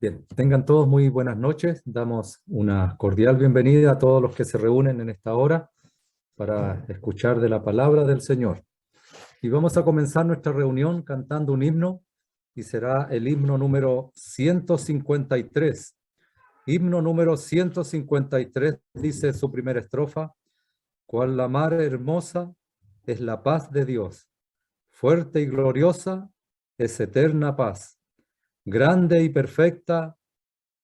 Bien, tengan todos muy buenas noches. Damos una cordial bienvenida a todos los que se reúnen en esta hora para escuchar de la palabra del Señor. Y vamos a comenzar nuestra reunión cantando un himno y será el himno número 153. Himno número 153 dice su primera estrofa: Cual la mar hermosa es la paz de Dios, fuerte y gloriosa es eterna paz, grande y perfecta,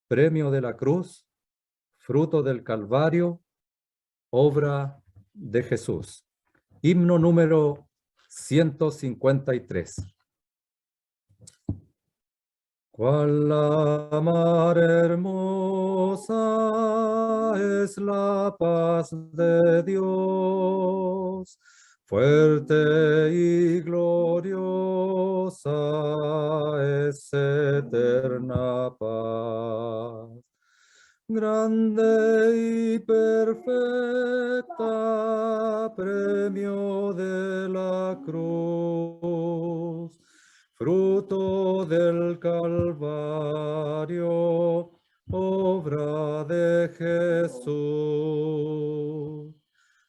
premio de la cruz, fruto del Calvario, obra de Jesús. Himno número 153. Cual la mar hermosa es la paz de Dios, fuerte y gloriosa es eterna paz. Grande y perfecta, premio de la cruz, fruto del Calvario, obra de Jesús.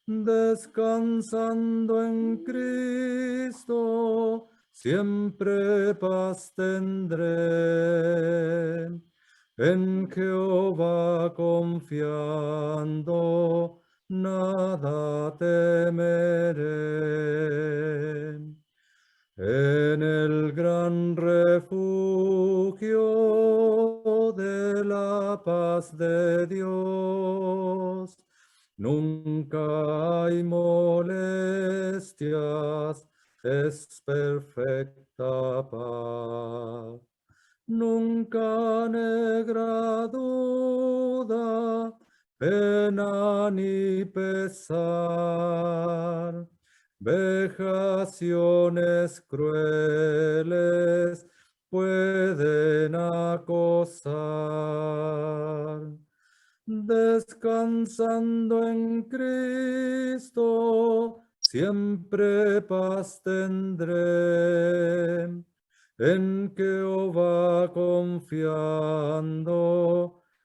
Descansando en Cristo, siempre paz tendré. En Jehová confiando, nada temeré. En el gran refugio de la paz de Dios, nunca hay molestias, es perfecta paz. Nunca negra duda, pena ni pesar, vejaciones crueles pueden acosar. Descansando en Cristo, siempre paz tendré. En Jehová confiando,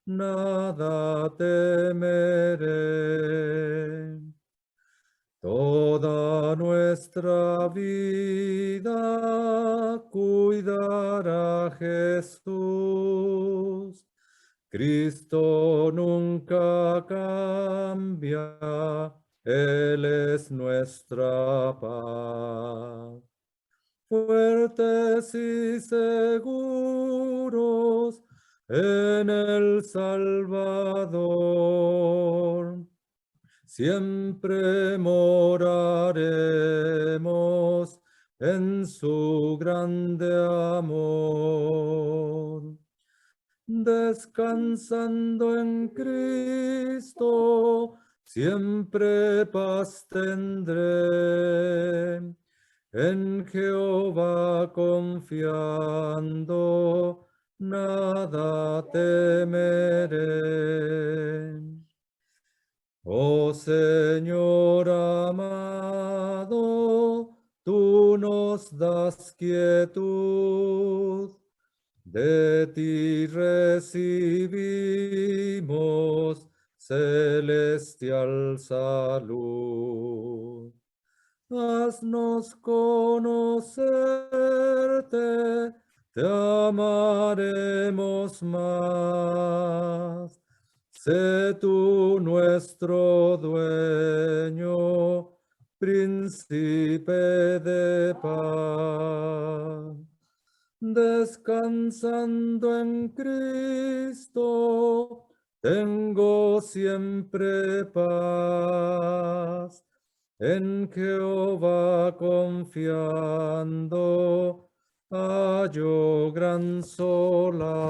nada temeré. Toda nuestra vida cuidará Jesús. Cristo nunca cambia, Él es nuestra paz. Fuertes y seguros en el Salvador, siempre moraremos en su grande amor. Descansando en Cristo, siempre paz tendré. En Jehová confiando, nada temeré. Oh Señor amado, tú nos das quietud. De ti recibimos celestial salud. Haznos conocerte, te amaremos más. Sé tú nuestro dueño, príncipe de paz. Descansando en Cristo, tengo siempre paz. En Jehová confiando, hallo gran solaz.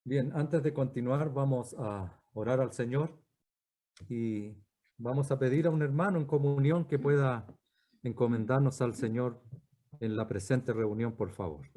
Bien, antes de continuar, vamos a orar al Señor y vamos a pedir a un hermano en comunión que pueda encomendarnos al Señor en la presente reunión, por favor.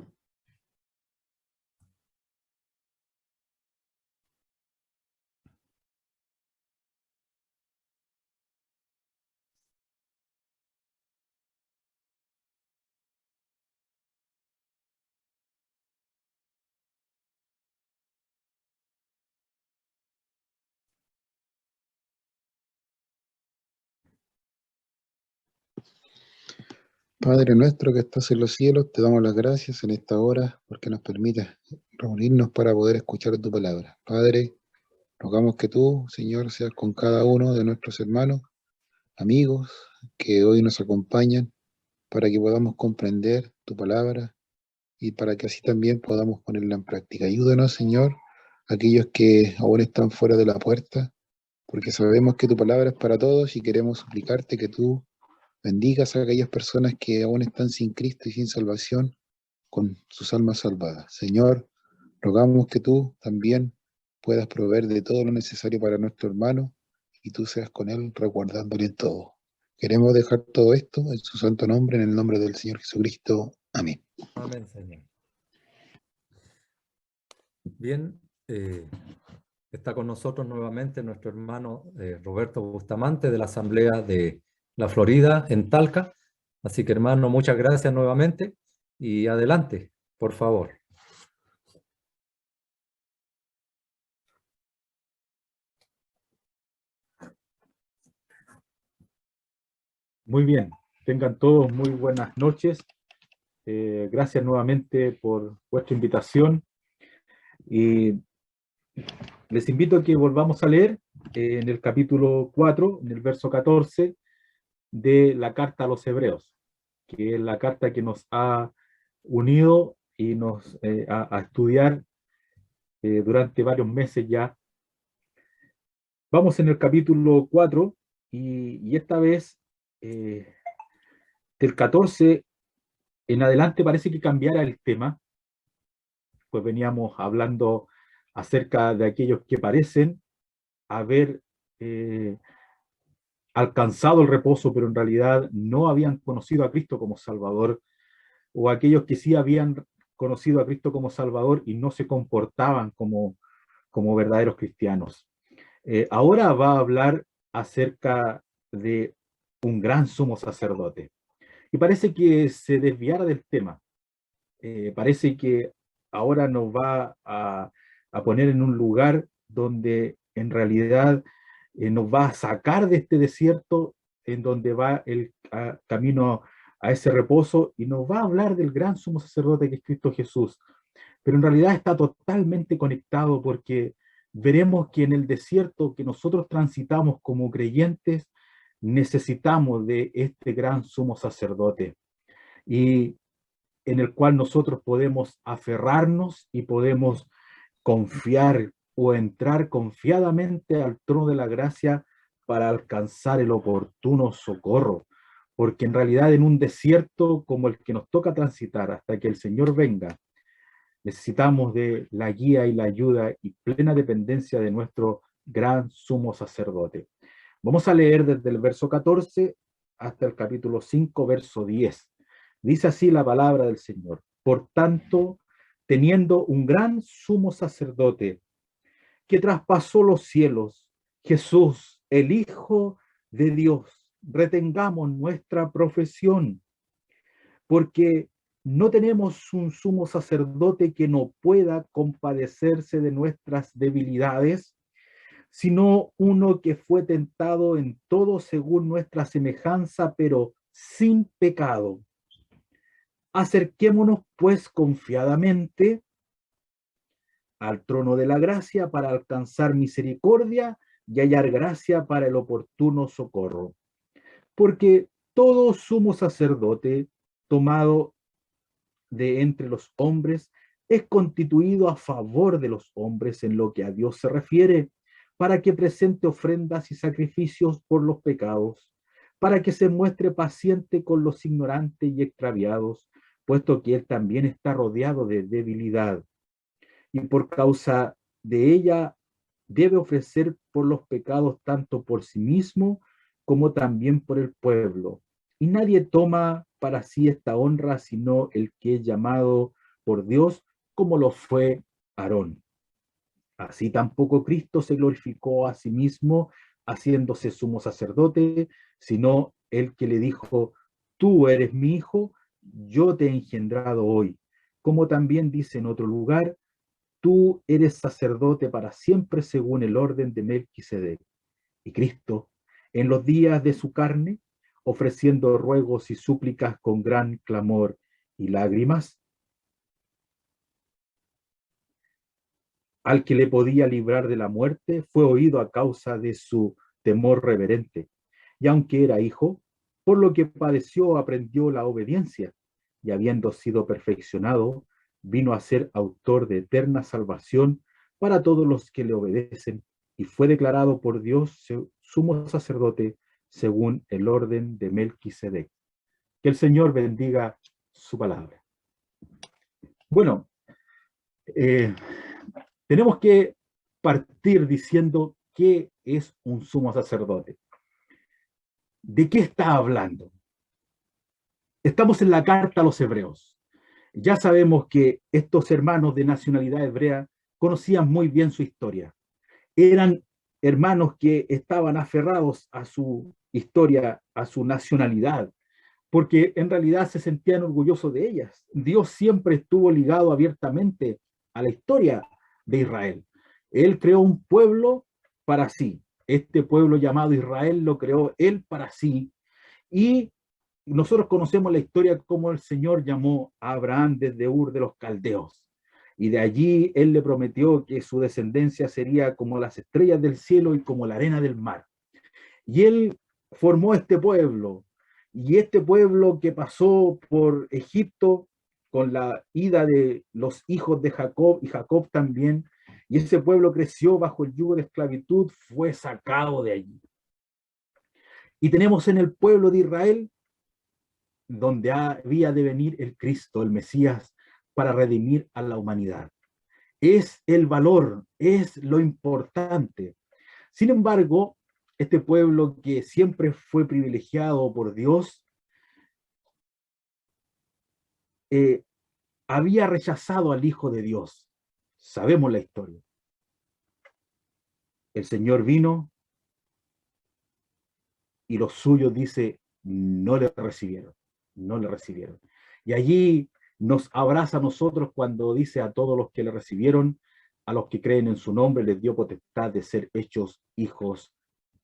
Padre nuestro que estás en los cielos, te damos las gracias en esta hora porque nos permitas reunirnos para poder escuchar tu palabra. Padre, rogamos que tú, Señor, seas con cada uno de nuestros hermanos, amigos que hoy nos acompañan para que podamos comprender tu palabra y para que así también podamos ponerla en práctica. Ayúdanos, Señor, aquellos que aún están fuera de la puerta, porque sabemos que tu palabra es para todos y queremos suplicarte que tú bendigas a aquellas personas que aún están sin Cristo y sin salvación, con sus almas salvadas. Señor, rogamos que tú también puedas proveer de todo lo necesario para nuestro hermano y tú seas con él recordándole en todo. Queremos dejar todo esto en su santo nombre, en el nombre del Señor Jesucristo. Amén. Amén, Señor. Bien, está con nosotros nuevamente nuestro hermano Roberto Bustamante de la Asamblea de la Florida en Talca. Así que, hermano, muchas gracias nuevamente y adelante, por favor. Muy bien, tengan todos muy buenas noches. Gracias nuevamente por vuestra invitación y les invito a que volvamos a leer en el capítulo 4, en el verso 14 de la carta a los Hebreos, que es la carta que nos ha unido y nos a estudiar durante varios meses ya. Vamos en el capítulo 4 y esta vez del 14 en adelante parece que cambiara el tema, pues veníamos hablando acerca de aquellos que parecen haber alcanzado el reposo, pero en realidad no habían conocido a Cristo como Salvador, o aquellos que sí habían conocido a Cristo como Salvador y no se comportaban como verdaderos cristianos. Ahora va a hablar acerca de un gran sumo sacerdote. Y parece que se desviara del tema. Parece que ahora nos va a poner en un lugar donde en realidad nos va a sacar de este desierto en donde va el camino a ese reposo y nos va a hablar del gran sumo sacerdote que es Cristo Jesús. Pero en realidad está totalmente conectado porque veremos que en el desierto que nosotros transitamos como creyentes necesitamos de este gran sumo sacerdote. Y en el cual nosotros podemos aferrarnos y podemos confiar o entrar confiadamente al trono de la gracia para alcanzar el oportuno socorro. Porque en realidad en un desierto como el que nos toca transitar hasta que el Señor venga, necesitamos de la guía y la ayuda y plena dependencia de nuestro gran sumo sacerdote. Vamos a leer desde el verso 14 hasta el capítulo 5, verso 10. Dice así la palabra del Señor. Por tanto, teniendo un gran sumo sacerdote que traspasó los cielos, Jesús, el Hijo de Dios, retengamos nuestra profesión, porque no tenemos un sumo sacerdote que no pueda compadecerse de nuestras debilidades, sino uno que fue tentado en todo según nuestra semejanza, pero sin pecado. Acerquémonos pues confiadamente al trono de la gracia para alcanzar misericordia y hallar gracia para el oportuno socorro. Porque todo sumo sacerdote tomado de entre los hombres es constituido a favor de los hombres en lo que a Dios se refiere, para que presente ofrendas y sacrificios por los pecados, para que se muestre paciente con los ignorantes y extraviados, puesto que él también está rodeado de debilidad, y por causa de ella debe ofrecer por los pecados tanto por sí mismo como también por el pueblo. Y nadie toma para sí esta honra sino el que es llamado por Dios, como lo fue Aarón. Así tampoco Cristo se glorificó a sí mismo haciéndose sumo sacerdote, sino el que le dijo, tú eres mi hijo, yo te he engendrado hoy. Como también dice en otro lugar, tú eres sacerdote para siempre según el orden de Melquisedec. Y Cristo, en los días de su carne, ofreciendo ruegos y súplicas con gran clamor y lágrimas? Al que le podía librar de la muerte, fue oído a causa de su temor reverente. Y aunque era hijo, por lo que padeció, aprendió la obediencia, y habiendo sido perfeccionado, vino a ser autor de eterna salvación para todos los que le obedecen, y fue declarado por Dios sumo sacerdote según el orden de Melquisedec. Que el Señor bendiga su palabra. Bueno, tenemos que partir diciendo qué es un sumo sacerdote. ¿De qué está hablando? Estamos en la carta a los hebreos. Ya sabemos que estos hermanos de nacionalidad hebrea conocían muy bien su historia. Eran hermanos que estaban aferrados a su historia, a su nacionalidad, porque en realidad se sentían orgullosos de ellas. Dios siempre estuvo ligado abiertamente a la historia de Israel. Él creó un pueblo para sí. Este pueblo llamado Israel lo creó él para sí. Y nosotros conocemos la historia como el Señor llamó a Abraham desde Ur de los Caldeos. Y de allí él le prometió que su descendencia sería como las estrellas del cielo y como la arena del mar. Y él formó este pueblo. Y este pueblo que pasó por Egipto con la ida de los hijos de Jacob y Jacob también, y ese pueblo creció bajo el yugo de esclavitud, fue sacado de allí. Y tenemos en el pueblo de Israel, donde había de venir el Cristo, el Mesías, para redimir a la humanidad. Es el valor, es lo importante. Sin embargo, este pueblo que siempre fue privilegiado por Dios, había rechazado al Hijo de Dios. Sabemos la historia. El Señor vino y los suyos, dice, no le recibieron, no le recibieron. Y allí nos abraza a nosotros cuando dice a todos los que le recibieron, a los que creen en su nombre, les dio potestad de ser hechos hijos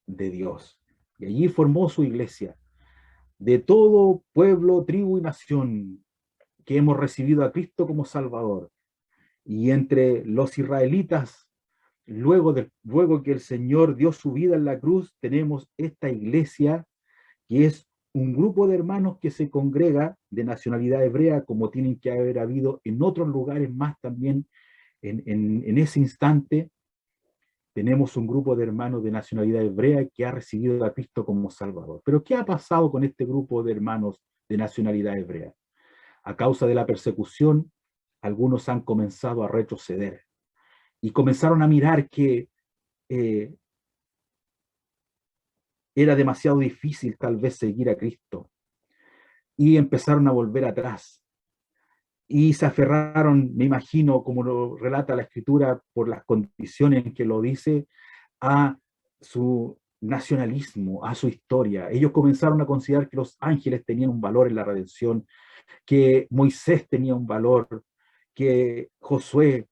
de Dios. Y allí formó su iglesia. De todo pueblo, tribu y nación que hemos recibido a Cristo como Salvador. Y entre los israelitas, luego que el Señor dio su vida en la cruz, tenemos esta iglesia que es un grupo de hermanos que se congrega de nacionalidad hebrea, como tienen que haber habido en otros lugares más también. En ese instante tenemos un grupo de hermanos de nacionalidad hebrea que ha recibido a Cristo como Salvador. Pero ¿qué ha pasado con este grupo de hermanos de nacionalidad hebrea? A causa de la persecución, algunos han comenzado a retroceder y comenzaron a mirar que era demasiado difícil tal vez seguir a Cristo, y empezaron a volver atrás y se aferraron, me imagino, como lo relata la Escritura por las condiciones en que lo dice, a su nacionalismo, a su historia. Ellos comenzaron a considerar que los ángeles tenían un valor en la redención, que Moisés tenía un valor, que Josué,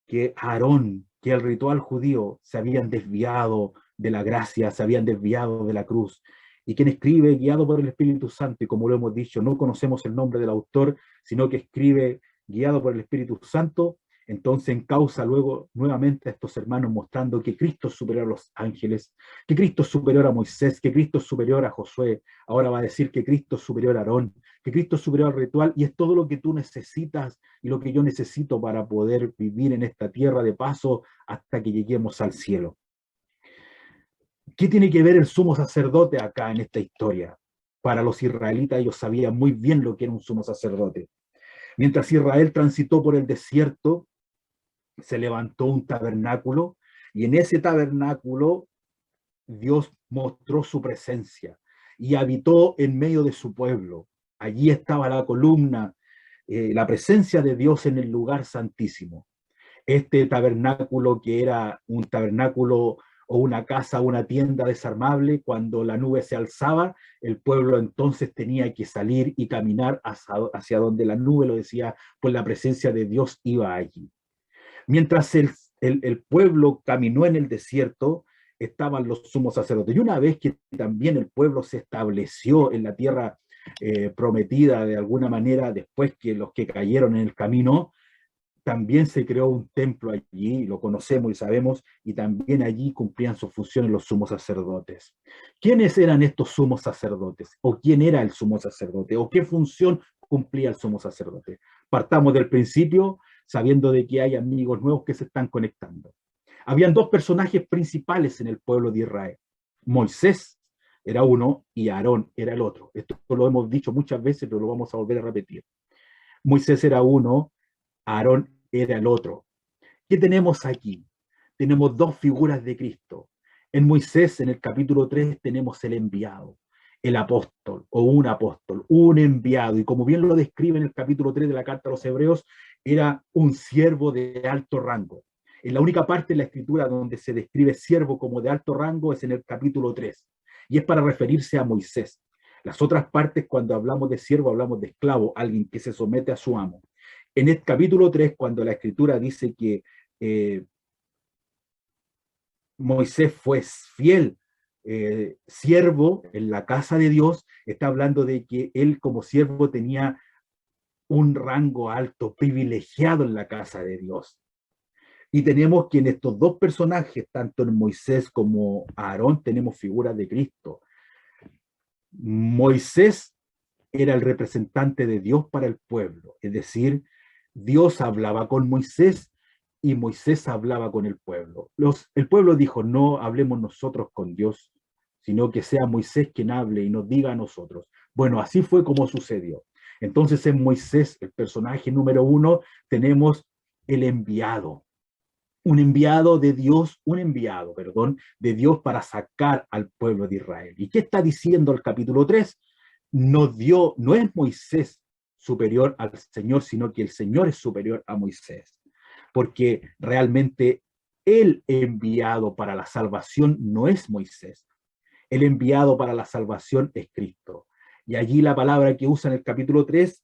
que Aarón, que el ritual judío se habían desviado de la gracia, se habían desviado de la cruz. Y quien escribe, guiado por el Espíritu Santo, y como lo hemos dicho, no conocemos el nombre del autor, sino que escribe guiado por el Espíritu Santo, entonces encausa luego nuevamente a estos hermanos mostrando que Cristo es superior a los ángeles, que Cristo es superior a Moisés, que Cristo es superior a Josué. Ahora va a decir que Cristo es superior a Aarón, que Cristo es superior al ritual, y es todo lo que tú necesitas y lo que yo necesito para poder vivir en esta tierra de paso hasta que lleguemos al cielo. ¿Qué tiene que ver el sumo sacerdote acá en esta historia? Para los israelitas, ellos sabían muy bien lo que era un sumo sacerdote. Mientras Israel transitó por el desierto, se levantó un tabernáculo, y en ese tabernáculo Dios mostró su presencia y habitó en medio de su pueblo. Allí estaba la columna, la presencia de Dios en el lugar santísimo. Este tabernáculo, que era un tabernáculo o una casa, una tienda desarmable, cuando la nube se alzaba, el pueblo entonces tenía que salir y caminar hacia donde la nube lo decía, pues la presencia de Dios iba allí. Mientras el pueblo caminó en el desierto, estaban los sumos sacerdotes. Y una vez que también el pueblo se estableció en la tierra prometida de alguna manera, después que los que cayeron en el camino, también se creó un templo allí, lo conocemos y sabemos, y también allí cumplían sus funciones los sumos sacerdotes. ¿Quiénes eran estos sumos sacerdotes? ¿O quién era el sumo sacerdote? ¿O qué función cumplía el sumo sacerdote? Partamos del principio, sabiendo de que hay amigos nuevos que se están conectando. Habían dos personajes principales en el pueblo de Israel. Moisés era uno y Aarón era el otro. Esto lo hemos dicho muchas veces, pero lo vamos a volver a repetir. Moisés era uno, Aarón era el otro. ¿Qué tenemos aquí? Tenemos dos figuras de Cristo. En Moisés, en el capítulo 3, tenemos el enviado, el apóstol o un enviado. Y como bien lo describe en el capítulo 3 de la carta a los Hebreos, era un siervo de alto rango. En la única parte de la escritura donde se describe siervo como de alto rango es en el capítulo 3. Y es para referirse a Moisés. Las otras partes, cuando hablamos de siervo, hablamos de esclavo, alguien que se somete a su amo. En el capítulo 3, cuando la escritura dice que Moisés fue fiel siervo en la casa de Dios, está hablando de que él como siervo tenía un rango alto, privilegiado en la casa de Dios. Y tenemos que en estos dos personajes, tanto en Moisés como Aarón, tenemos figuras de Cristo. Moisés era el representante de Dios para el pueblo, es decir, Dios hablaba con Moisés y Moisés hablaba con el pueblo. El pueblo dijo, no hablemos nosotros con Dios, sino que sea Moisés quien hable y nos diga a nosotros. Bueno, así fue como sucedió. Entonces en Moisés, el personaje número 1, tenemos el enviado. Un enviado de Dios para sacar al pueblo de Israel. ¿Y qué está diciendo el capítulo 3? No es Moisés superior al Señor, sino que el Señor es superior a Moisés. Porque realmente el enviado para la salvación no es Moisés. El enviado para la salvación es Cristo. Y allí la palabra que usa en el capítulo 3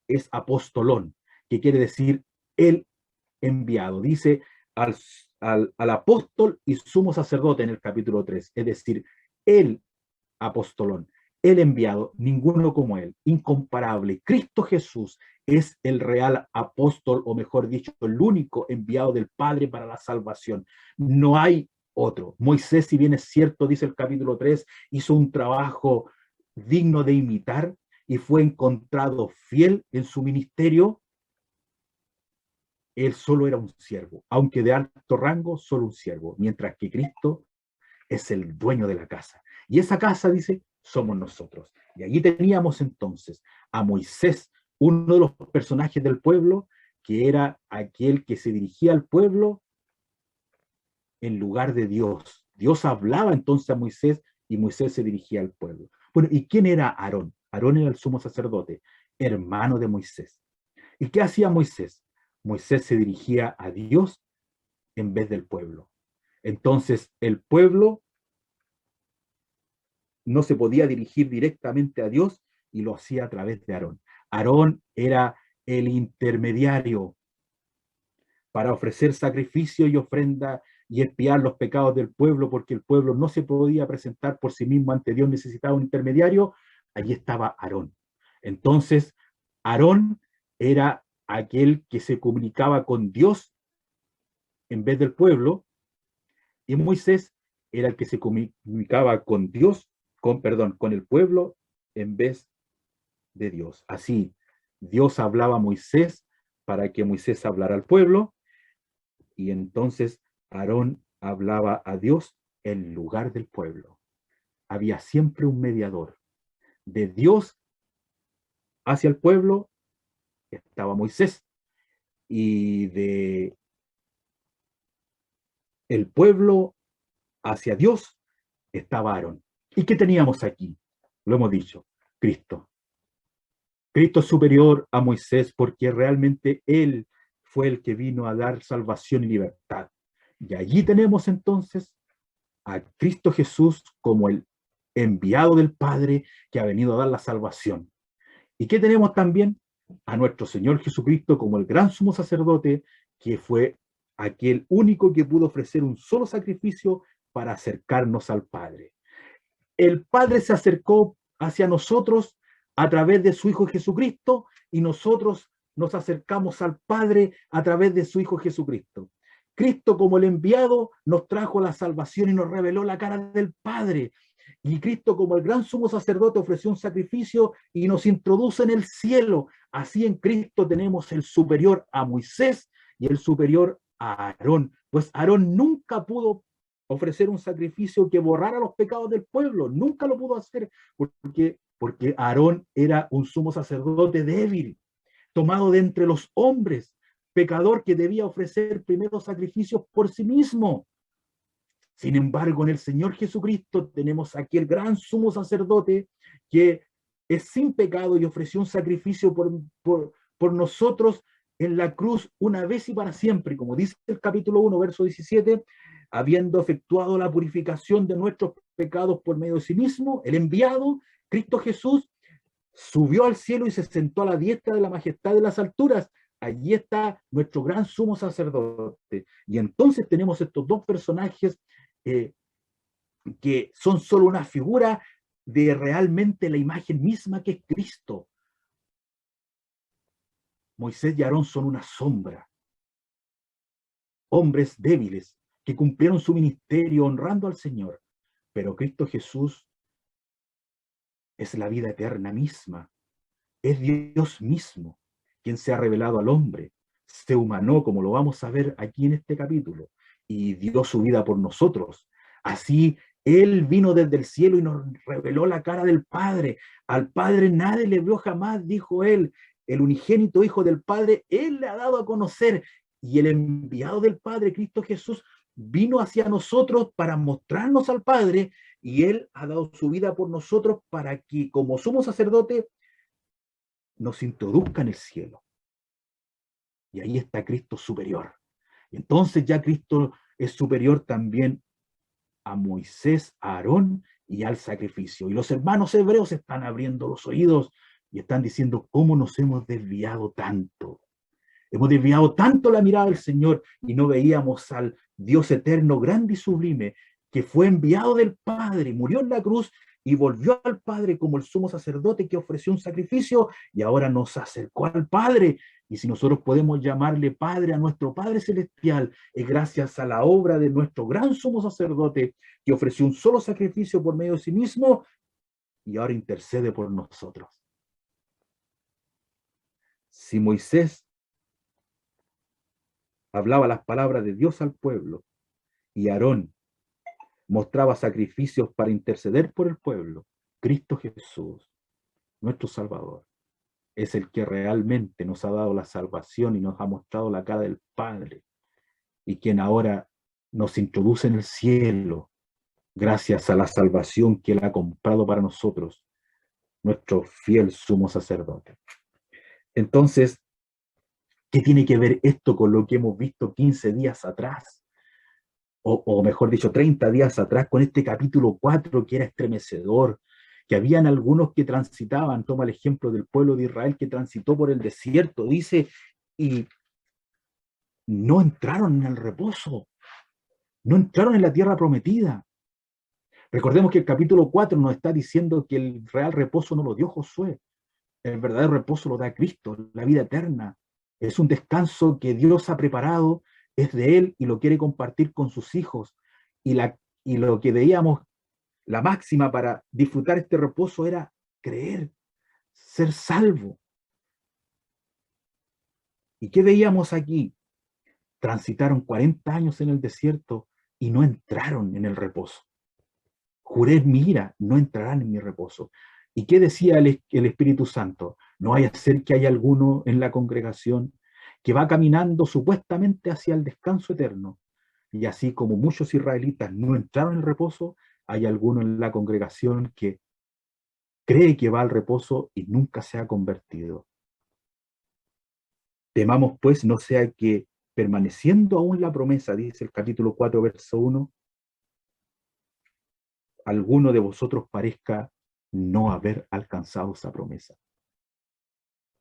es apostolón, que quiere decir el enviado. Dice al apóstol y sumo sacerdote en el capítulo 3, es decir, el apostolón, el enviado, ninguno como él, incomparable. Cristo Jesús es el real apóstol, o mejor dicho, el único enviado del Padre para la salvación. No hay otro. Moisés, si bien es cierto, dice el capítulo 3, hizo un trabajo digno de imitar y fue encontrado fiel en su ministerio. Él solo era un siervo, aunque de alto rango, solo un siervo, mientras que Cristo es el dueño de la casa. Y esa casa, dice, somos nosotros. Y allí teníamos entonces a Moisés, uno de los personajes del pueblo, que era aquel que se dirigía al pueblo en lugar de Dios. Dios hablaba entonces a Moisés y Moisés se dirigía al pueblo. Bueno, ¿y quién era Aarón? Aarón era el sumo sacerdote, hermano de Moisés. ¿Y qué hacía Moisés? Moisés se dirigía a Dios en vez del pueblo. Entonces, el pueblo no se podía dirigir directamente a Dios y lo hacía a través de Aarón. Aarón era el intermediario para ofrecer sacrificio y ofrenda y expiar los pecados del pueblo, porque el pueblo no se podía presentar por sí mismo ante Dios, necesitaba un intermediario. Allí estaba Aarón. Entonces, Aarón era aquel que se comunicaba con Dios en vez del pueblo, y Moisés era el que se comunicaba con Dios, con el pueblo en vez de Dios. Así, Dios hablaba a Moisés para que Moisés hablara al pueblo, y entonces Aarón hablaba a Dios en lugar del pueblo. Había siempre un mediador. De Dios hacia el pueblo estaba Moisés, y de el pueblo hacia Dios estaba Aarón. ¿Y qué teníamos aquí? Lo hemos dicho, Cristo. Cristo es superior a Moisés porque realmente Él fue el que vino a dar salvación y libertad. Y allí tenemos entonces a Cristo Jesús como el enviado del Padre que ha venido a dar la salvación. ¿Y qué tenemos también? A nuestro Señor Jesucristo como el gran sumo sacerdote, que fue aquel único que pudo ofrecer un solo sacrificio para acercarnos al Padre. El Padre se acercó hacia nosotros a través de su Hijo Jesucristo y nosotros nos acercamos al Padre a través de su Hijo Jesucristo. Cristo, como el enviado, nos trajo la salvación y nos reveló la cara del Padre. Y Cristo, como el gran sumo sacerdote, ofreció un sacrificio y nos introduce en el cielo. Así en Cristo tenemos el superior a Moisés y el superior a Aarón. Pues Aarón nunca pudo ofrecer un sacrificio que borrara los pecados del pueblo. Nunca lo pudo hacer porque Aarón era un sumo sacerdote débil, tomado de entre los hombres, pecador que debía ofrecer primero sacrificios por sí mismo. Sin embargo, en el Señor Jesucristo tenemos aquí el gran sumo sacerdote que es sin pecado y ofreció un sacrificio por nosotros en la cruz una vez y para siempre. Como dice el capítulo 1, verso 17, habiendo efectuado la purificación de nuestros pecados por medio de sí mismo, el enviado, Cristo Jesús, subió al cielo y se sentó a la diestra de la majestad de las alturas. Allí está nuestro gran sumo sacerdote. Y entonces tenemos estos dos personajes que son solo una figura de realmente la imagen misma que es Cristo. Moisés y Aarón son una sombra, hombres débiles que cumplieron su ministerio honrando al Señor, pero Cristo Jesús es la vida eterna misma, es Dios mismo quien se ha revelado al hombre, se humanó, como lo vamos a ver aquí en este capítulo, y dio su vida por nosotros. Así Él vino desde el cielo y nos reveló la cara del Padre. Al Padre nadie le vio jamás, dijo Él. El unigénito Hijo del Padre, Él le ha dado a conocer. Y el enviado del Padre, Cristo Jesús, vino hacia nosotros para mostrarnos al Padre, y Él ha dado su vida por nosotros para que, como sumo sacerdote, nos introduzca en el cielo. Y ahí está Cristo superior. Y entonces ya Cristo es superior también a Moisés, a Aarón y al sacrificio. Y los hermanos hebreos están abriendo los oídos y están diciendo, ¿cómo nos hemos desviado tanto? Hemos desviado tanto la mirada del Señor y no veíamos al Dios eterno, grande y sublime, que fue enviado del Padre, murió en la cruz y volvió al Padre como el sumo sacerdote que ofreció un sacrificio y ahora nos acercó al Padre. Y si nosotros podemos llamarle Padre a nuestro Padre Celestial, es gracias a la obra de nuestro gran sumo sacerdote que ofreció un solo sacrificio por medio de sí mismo y ahora intercede por nosotros. Si Moisés hablaba las palabras de Dios al pueblo y Aarón mostraba sacrificios para interceder por el pueblo, Cristo Jesús, nuestro Salvador, es el que realmente nos ha dado la salvación y nos ha mostrado la cara del Padre, y quien ahora nos introduce en el cielo, gracias a la salvación que Él ha comprado para nosotros, nuestro fiel sumo sacerdote. Entonces, ¿qué tiene que ver esto con lo que hemos visto 15 días atrás? O mejor dicho, 30 días atrás, con este capítulo 4 que era estremecedor, que habían algunos que transitaban, toma el ejemplo del pueblo de Israel que transitó por el desierto, dice, y no entraron en el reposo, no entraron en la tierra prometida. Recordemos que el capítulo 4 nos está diciendo que el real reposo no lo dio Josué, el verdadero reposo lo da Cristo, la vida eterna. Es un descanso que Dios ha preparado, es de Él y lo quiere compartir con sus hijos. Y lo que veíamos, la máxima para disfrutar este reposo era creer, ser salvo. ¿Y qué veíamos aquí? Transitaron 40 años en el desierto y no entraron en el reposo. Juré en mi ira, no entrarán en mi reposo. ¿Y qué decía el Espíritu Santo? No vaya a ser que haya alguno en la congregación que va caminando supuestamente hacia el descanso eterno. Y así como muchos israelitas no entraron en el reposo, hay alguno en la congregación que cree que va al reposo y nunca se ha convertido. Temamos pues no sea que permaneciendo aún la promesa, dice el capítulo 4, verso 1, alguno de vosotros parezca no haber alcanzado esa promesa.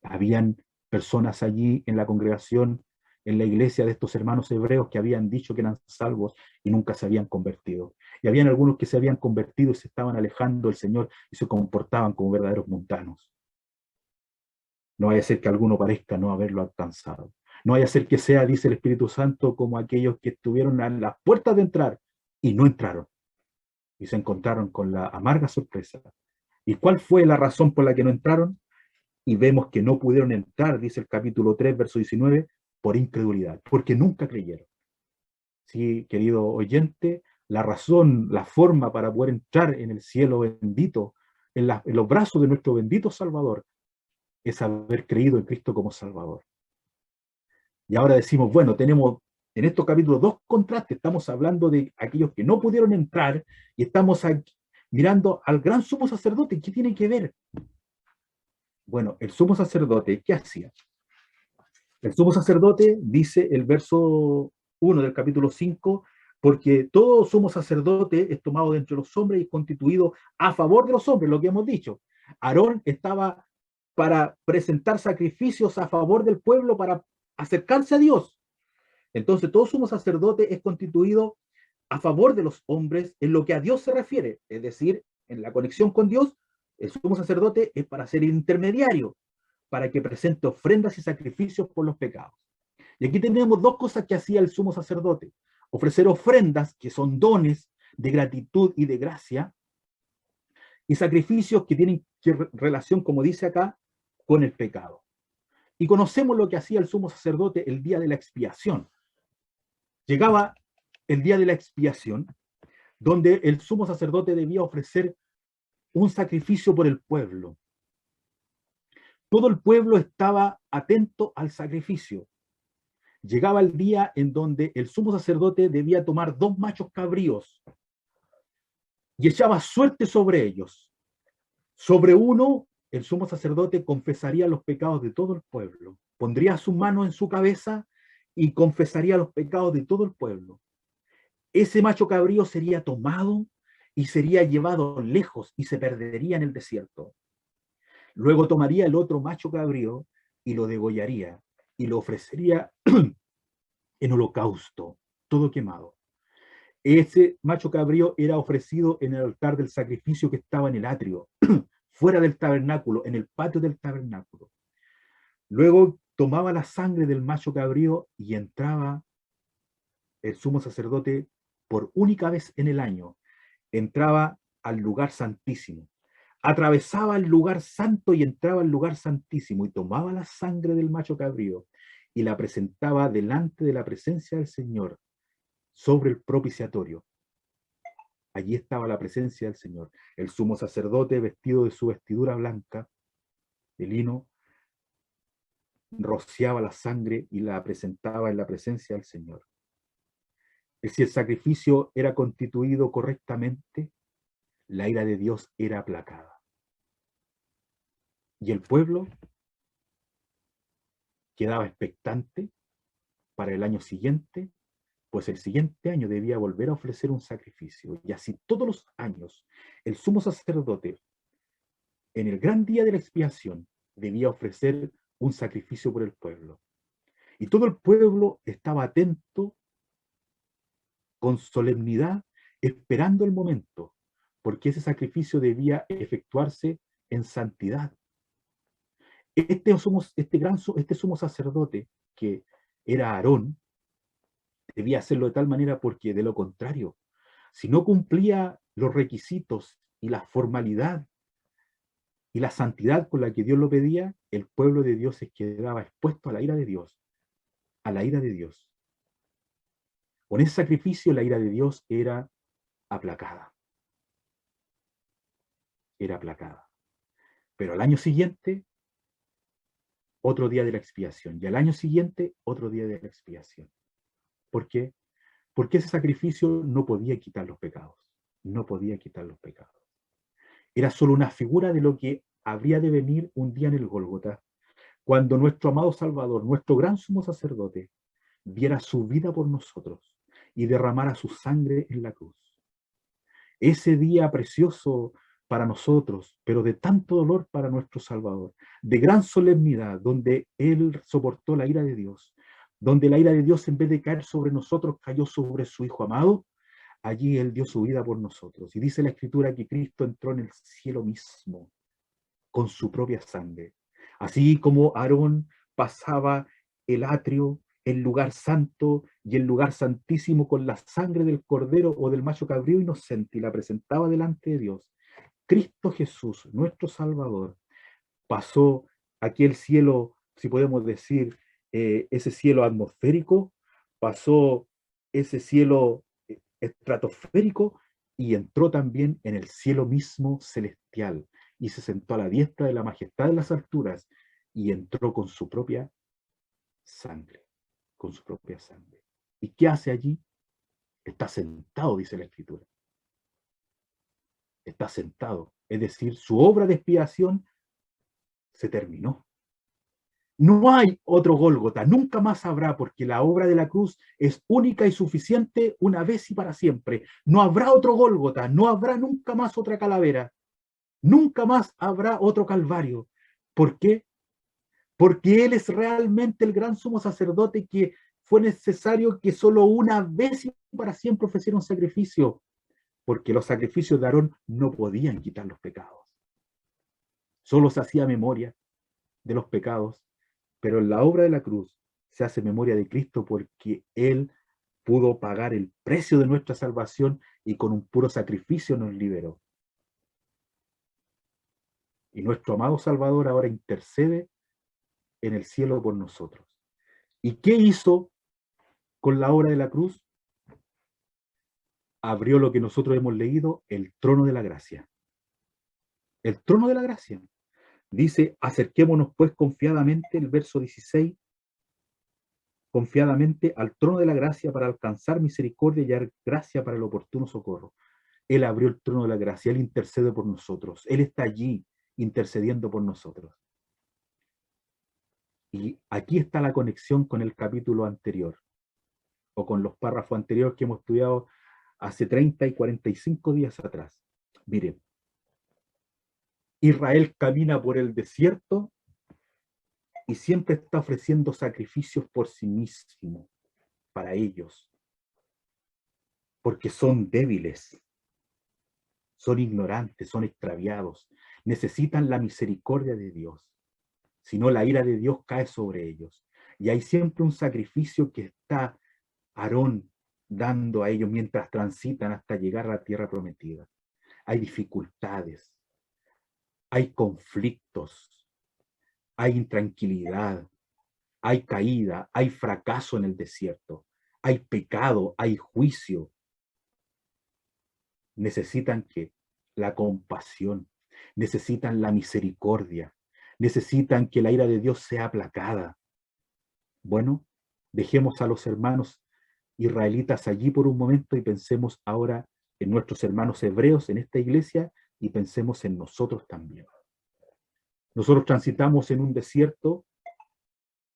Habían personas allí en la congregación en la iglesia de estos hermanos hebreos que habían dicho que eran salvos y nunca se habían convertido. Y habían algunos que se habían convertido y se estaban alejando del Señor y se comportaban como verdaderos mundanos. No vaya a ser que alguno parezca no haberlo alcanzado. No vaya a ser que sea, dice el Espíritu Santo, como aquellos que estuvieron a las puertas de entrar y no entraron. Y se encontraron con la amarga sorpresa. ¿Y cuál fue la razón por la que no entraron? Y vemos que no pudieron entrar, dice el capítulo 3, verso 19, por incredulidad, porque nunca creyeron. Sí, querido oyente, la razón, la forma para poder entrar en el cielo bendito, en los brazos de nuestro bendito Salvador, es haber creído en Cristo como Salvador. Y ahora decimos, bueno, tenemos en estos capítulos dos contrastes. Estamos hablando de aquellos que no pudieron entrar y estamos aquí mirando al gran sumo sacerdote. ¿Qué tiene que ver? Bueno, el sumo sacerdote, ¿qué hacía? El sumo sacerdote, dice el verso 1 del capítulo 5, porque todo sumo sacerdote es tomado de entre los hombres y constituido a favor de los hombres, lo que hemos dicho. Aarón estaba para presentar sacrificios a favor del pueblo, para acercarse a Dios. Entonces, todo sumo sacerdote es constituido a favor de los hombres en lo que a Dios se refiere, es decir, en la conexión con Dios. El sumo sacerdote es para ser intermediario, para que presente ofrendas y sacrificios por los pecados. Y aquí tenemos dos cosas que hacía el sumo sacerdote: ofrecer ofrendas, que son dones de gratitud y de gracia, y sacrificios que tienen relación, como dice acá, con el pecado. Y conocemos lo que hacía el sumo sacerdote el día de la expiación. Llegaba el día de la expiación, donde el sumo sacerdote debía ofrecer un sacrificio por el pueblo. Todo el pueblo estaba atento al sacrificio. Llegaba el día en donde el sumo sacerdote debía tomar 2 machos cabríos y echaba suerte sobre ellos. Sobre uno, el sumo sacerdote confesaría los pecados de todo el pueblo. Pondría su mano en su cabeza y confesaría los pecados de todo el pueblo. Ese macho cabrío sería tomado y sería llevado lejos y se perdería en el desierto. Luego tomaría el otro macho cabrío y lo degollaría y lo ofrecería en holocausto, todo quemado. Ese macho cabrío era ofrecido en el altar del sacrificio que estaba en el atrio, fuera del tabernáculo, en el patio del tabernáculo. Luego tomaba la sangre del macho cabrío y entraba el sumo sacerdote por única vez en el año. Entraba al lugar santísimo. Atravesaba el lugar santo y entraba al lugar santísimo y tomaba la sangre del macho cabrío y la presentaba delante de la presencia del Señor sobre el propiciatorio. Allí estaba la presencia del Señor. El sumo sacerdote, vestido de su vestidura blanca de lino, rociaba la sangre y la presentaba en la presencia del Señor. Si el sacrificio era constituido correctamente, la ira de Dios era aplacada. Y el pueblo quedaba expectante para el año siguiente, pues el siguiente año debía volver a ofrecer un sacrificio. Y así todos los años, el sumo sacerdote, en el gran día de la expiación, debía ofrecer un sacrificio por el pueblo. Y todo el pueblo estaba atento, con solemnidad, esperando el momento, porque ese sacrificio debía efectuarse en santidad. Este sumo sacerdote, que era Aarón, debía hacerlo de tal manera, porque de lo contrario, si no cumplía los requisitos y la formalidad y la santidad con la que Dios lo pedía, el pueblo de Dios se quedaba expuesto a la ira de Dios, a la ira de Dios. Con ese sacrificio la ira de Dios era aplacada. Era aplacada. Pero al año siguiente, otro día de la expiación. Y al año siguiente, otro día de la expiación. ¿Por qué? Porque ese sacrificio no podía quitar los pecados. No podía quitar los pecados. Era solo una figura de lo que habría de venir un día en el Gólgota, cuando nuestro amado Salvador, nuestro gran sumo sacerdote, diera su vida por nosotros y derramara su sangre en la cruz. Ese día precioso para nosotros, pero de tanto dolor para nuestro Salvador, de gran solemnidad, donde Él soportó la ira de Dios, donde la ira de Dios, en vez de caer sobre nosotros, cayó sobre su Hijo amado, allí Él dio su vida por nosotros. Y dice la Escritura que Cristo entró en el cielo mismo con su propia sangre. Así como Aarón pasaba el atrio, el lugar santo y el lugar santísimo con la sangre del cordero o del macho cabrío inocente y la presentaba delante de Dios, Cristo Jesús, nuestro Salvador, pasó aquel cielo, si podemos decir, ese cielo atmosférico, pasó ese cielo estratosférico y entró también en el cielo mismo celestial y se sentó a la diestra de la majestad de las alturas y entró con su propia sangre, con su propia sangre. ¿Y qué hace allí? Está sentado, dice la Escritura. Está sentado, es decir, su obra de expiación se terminó. No hay otro Gólgota, nunca más habrá, porque la obra de la cruz es única y suficiente una vez y para siempre. No habrá otro Gólgota, no habrá nunca más otra calavera, nunca más habrá otro Calvario. ¿Por qué? Porque Él es realmente el gran sumo sacerdote que fue necesario que solo una vez y para siempre ofreciera un sacrificio, porque los sacrificios de Aarón no podían quitar los pecados. Solo se hacía memoria de los pecados, pero en la obra de la cruz se hace memoria de Cristo porque Él pudo pagar el precio de nuestra salvación y con un puro sacrificio nos liberó. Y nuestro amado Salvador ahora intercede en el cielo por nosotros. ¿Y qué hizo con la obra de la cruz? Abrió lo que nosotros hemos leído, el trono de la gracia. El trono de la gracia. Dice, acerquémonos pues confiadamente, el verso 16, confiadamente al trono de la gracia para alcanzar misericordia y hallar gracia para el oportuno socorro. Él abrió el trono de la gracia, Él intercede por nosotros, Él está allí intercediendo por nosotros. Y aquí está la conexión con el capítulo anterior, o con los párrafos anteriores que hemos estudiado hace 30 y 45 días atrás. Miren, Israel camina por el desierto y siempre está ofreciendo sacrificios por sí mismo, para ellos, porque son débiles, son ignorantes, son extraviados, necesitan la misericordia de Dios, si no la ira de Dios cae sobre ellos. Y hay siempre un sacrificio que está Aarón dando a ellos mientras transitan hasta llegar a la tierra prometida. Hay dificultades, hay conflictos, hay intranquilidad, hay caída, hay fracaso en el desierto, hay pecado, hay juicio. Necesitan que la compasión, necesitan la misericordia, necesitan que la ira de Dios sea aplacada. Bueno, dejemos a los hermanos israelitas allí por un momento y pensemos ahora en nuestros hermanos hebreos en esta iglesia y pensemos en nosotros también. Nosotros transitamos en un desierto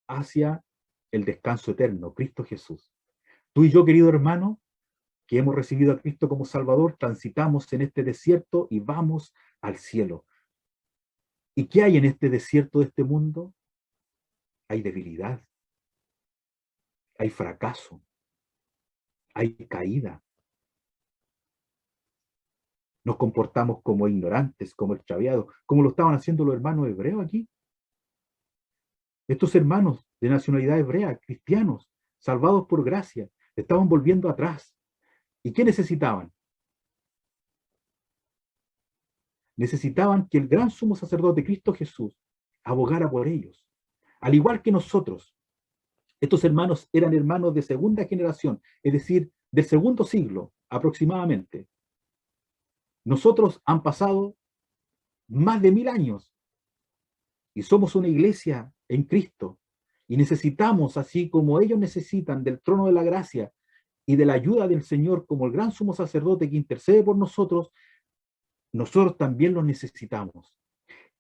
hacia el descanso eterno, Cristo Jesús. Tú y yo, querido hermano, que hemos recibido a Cristo como Salvador, transitamos en este desierto y vamos al cielo. ¿Y qué hay en este desierto de este mundo? Hay debilidad, hay fracaso, hay caída. Nos comportamos como ignorantes, como extraviados, como lo estaban haciendo los hermanos hebreos aquí. Estos hermanos de nacionalidad hebrea, cristianos, salvados por gracia, estaban volviendo atrás. ¿Y qué necesitaban? Necesitaban que el gran sumo sacerdote Cristo Jesús abogara por ellos. Al igual que nosotros, estos hermanos eran hermanos de segunda generación, es decir, del segundo siglo aproximadamente. Nosotros han pasado más de 1000 años y somos una iglesia en Cristo y necesitamos, así como ellos necesitan del trono de la gracia y de la ayuda del Señor como el gran sumo sacerdote que intercede por nosotros, nosotros también lo necesitamos.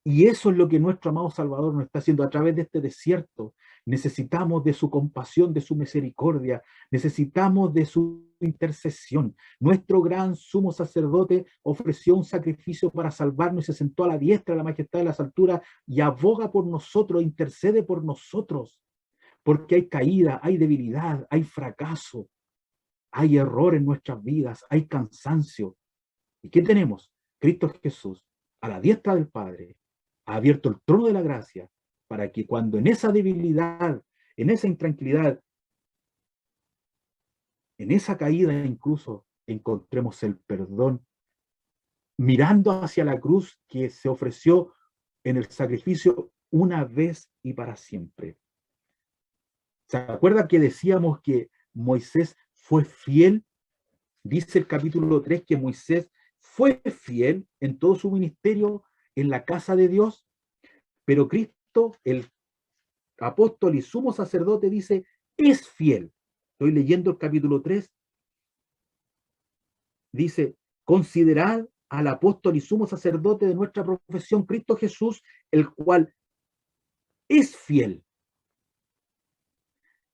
Y eso es lo que nuestro amado Salvador nos está haciendo a través de este desierto. Necesitamos de su compasión, de su misericordia, necesitamos de su intercesión. Nuestro gran sumo sacerdote ofreció un sacrificio para salvarnos y se sentó a la diestra de la majestad de las alturas y aboga por nosotros, intercede por nosotros, porque hay caída, hay debilidad, hay fracaso, hay error en nuestras vidas, hay cansancio. ¿Y qué tenemos? Cristo Jesús, a la diestra del Padre, ha abierto el trono de la gracia para que cuando en esa debilidad, en esa intranquilidad, en esa caída incluso, encontremos el perdón, mirando hacia la cruz que se ofreció en el sacrificio una vez y para siempre. ¿Se acuerda que decíamos que Moisés fue fiel? Dice el capítulo 3 que Moisés fue fiel en todo su ministerio en la casa de Dios, pero Cristo, el apóstol y sumo sacerdote, dice, es fiel. Estoy leyendo el capítulo 3. Dice, considerad al apóstol y sumo sacerdote de nuestra profesión, Cristo Jesús, el cual es fiel.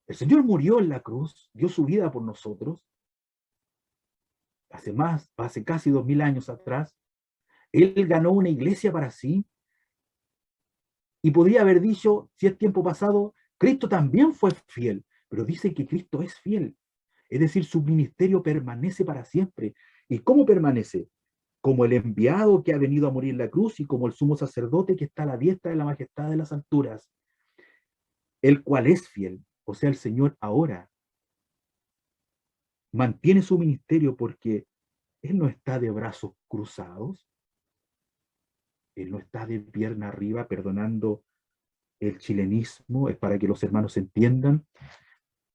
El Señor murió en la cruz, dio su vida por nosotros, hace casi 2000 años atrás. Él ganó una iglesia para sí, y podría haber dicho, si es tiempo pasado, Cristo también fue fiel, pero dice que Cristo es fiel. Es decir, su ministerio permanece para siempre. ¿Y cómo permanece? Como el enviado que ha venido a morir en la cruz y como el sumo sacerdote que está a la diestra de la majestad de las alturas, el cual es fiel. O sea, el Señor ahora mantiene su ministerio porque Él no está de brazos cruzados, Él no está de pierna arriba, perdonando el chilenismo, es para que los hermanos entiendan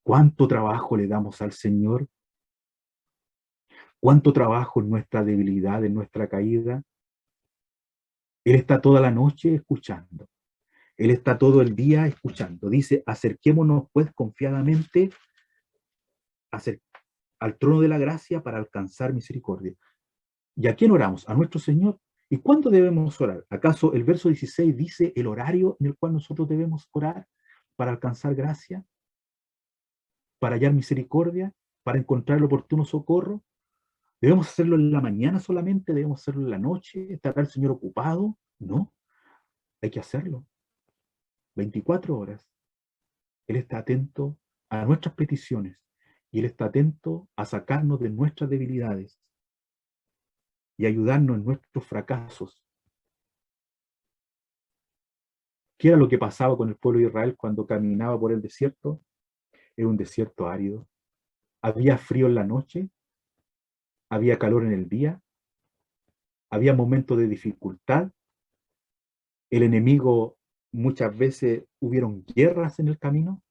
cuánto trabajo le damos al Señor, cuánto trabajo en nuestra debilidad, en nuestra caída. Él está toda la noche escuchando. Él está todo el día escuchando. Dice, acerquémonos pues confiadamente al trono de la gracia para alcanzar misericordia. ¿Y a quién oramos? A nuestro Señor. ¿Y cuándo debemos orar? ¿Acaso el verso 16 dice el horario en el cual nosotros debemos orar para alcanzar gracia, para hallar misericordia, para encontrar el oportuno socorro? ¿Debemos hacerlo en la mañana solamente? ¿Debemos hacerlo en la noche? ¿Estará el Señor ocupado? No, hay que hacerlo. 24 horas. Él está atento a nuestras peticiones y Él está atento a sacarnos de nuestras debilidades y ayudarnos en nuestros fracasos. ¿Qué era lo que pasaba con el pueblo de Israel cuando caminaba por el desierto? Era un desierto árido. Había frío en la noche, había calor en el día, había momentos de dificultad. El enemigo, muchas veces hubieron guerras en el camino.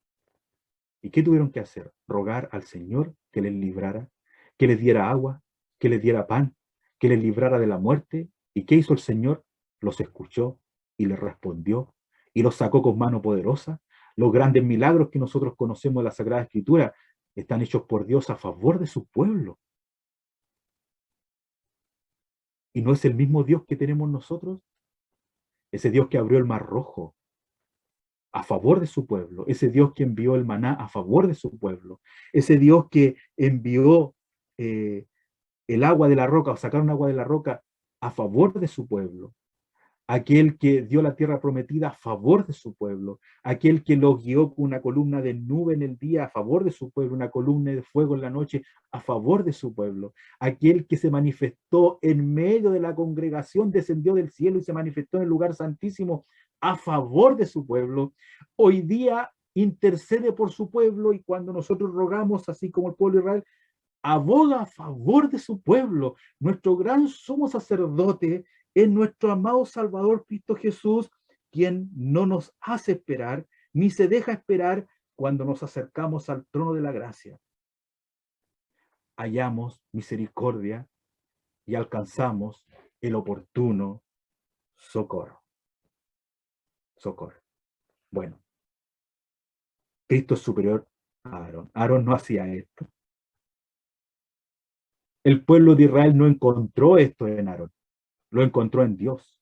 ¿Y qué tuvieron que hacer? Rogar al Señor que les librara, que les diera agua, que les diera pan, que les librara de la muerte. ¿Y qué hizo el Señor? Los escuchó y les respondió y los sacó con mano poderosa. Los grandes milagros que nosotros conocemos de la Sagrada Escritura están hechos por Dios a favor de su pueblo. ¿Y no es el mismo Dios que tenemos nosotros? Ese Dios que abrió el Mar Rojo a favor de su pueblo, ese Dios que envió el maná a favor de su pueblo, ese Dios que envió el agua de la roca, o sacaron agua de la roca a favor de su pueblo, aquel que dio la tierra prometida a favor de su pueblo, aquel que los guió con una columna de nube en el día a favor de su pueblo, una columna de fuego en la noche a favor de su pueblo, aquel que se manifestó en medio de la congregación, descendió del cielo y se manifestó en el lugar santísimo a favor de su pueblo, hoy día intercede por su pueblo, y cuando nosotros rogamos, así como el pueblo de Israel, aboga a favor de su pueblo. Nuestro gran sumo sacerdote es nuestro amado Salvador Cristo Jesús, quien no nos hace esperar, ni se deja esperar cuando nos acercamos al trono de la gracia. Hallamos misericordia y alcanzamos el oportuno socorro. Socorro. Bueno, Cristo es superior a Aarón. Aarón no hacía esto. El pueblo de Israel no encontró esto en Aarón, lo encontró en Dios.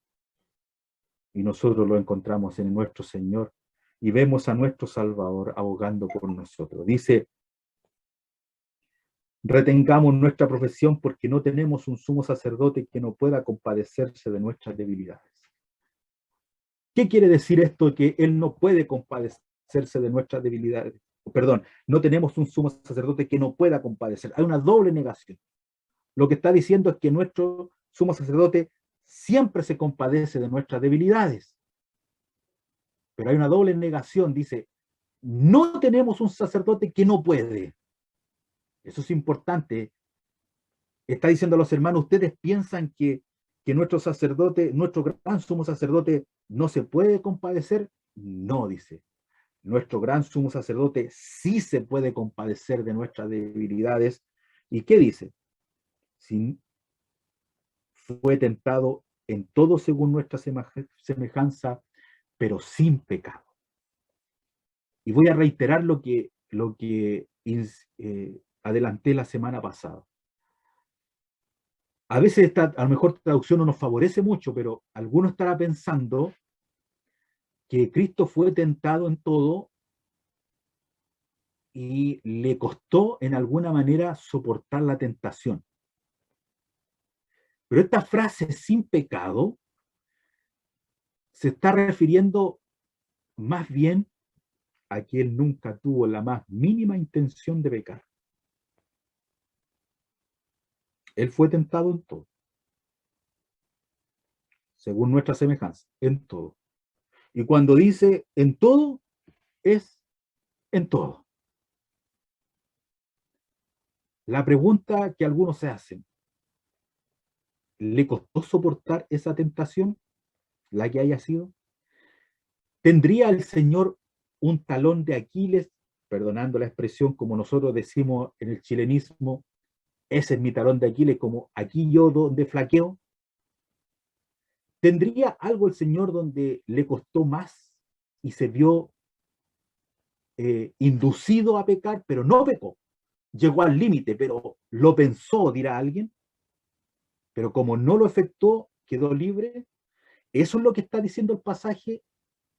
Y nosotros lo encontramos en nuestro Señor y vemos a nuestro Salvador abogando por nosotros. Dice, retengamos nuestra profesión porque no tenemos un sumo sacerdote que no pueda compadecerse de nuestras debilidades. ¿Qué quiere decir esto? Que Él no puede compadecerse compadecerse de nuestras debilidades. Perdón, no tenemos un sumo sacerdote que no pueda compadecer. Hay una doble negación. Lo que está diciendo es que nuestro sumo sacerdote siempre se compadece de nuestras debilidades. Pero hay una doble negación, dice, no tenemos un sacerdote que no puede. Eso es importante. Está diciendo a los hermanos, ¿ustedes piensan que nuestro sacerdote, nuestro gran sumo sacerdote, no se puede compadecer? No, dice. Nuestro gran sumo sacerdote sí se puede compadecer de nuestras debilidades. ¿Y qué dice? Si fue tentado en todo según nuestra semejanza, pero sin pecado. Y voy a reiterar lo que adelanté la semana pasada. A veces a lo mejor traducción no nos favorece mucho, pero alguno estará pensando que Cristo fue tentado en todo y le costó en alguna manera soportar la tentación. Pero esta frase sin pecado se está refiriendo más bien a que él nunca tuvo la más mínima intención de pecar. Él fue tentado en todo, según nuestra semejanza, en todo. Y cuando dice en todo, es en todo. La pregunta que algunos se hacen, ¿le costó soportar esa tentación, la que haya sido? ¿Tendría el Señor un talón de Aquiles, perdonando la expresión como nosotros decimos en el chilenismo, ese es mi talón de Aquiles, como aquí yo donde flaqueo? ¿Tendría algo el Señor donde le costó más y se vio inducido a pecar, pero no pecó? Llegó al límite, pero lo pensó, dirá alguien. Pero como no lo efectuó, quedó libre. Eso es lo que está diciendo el pasaje,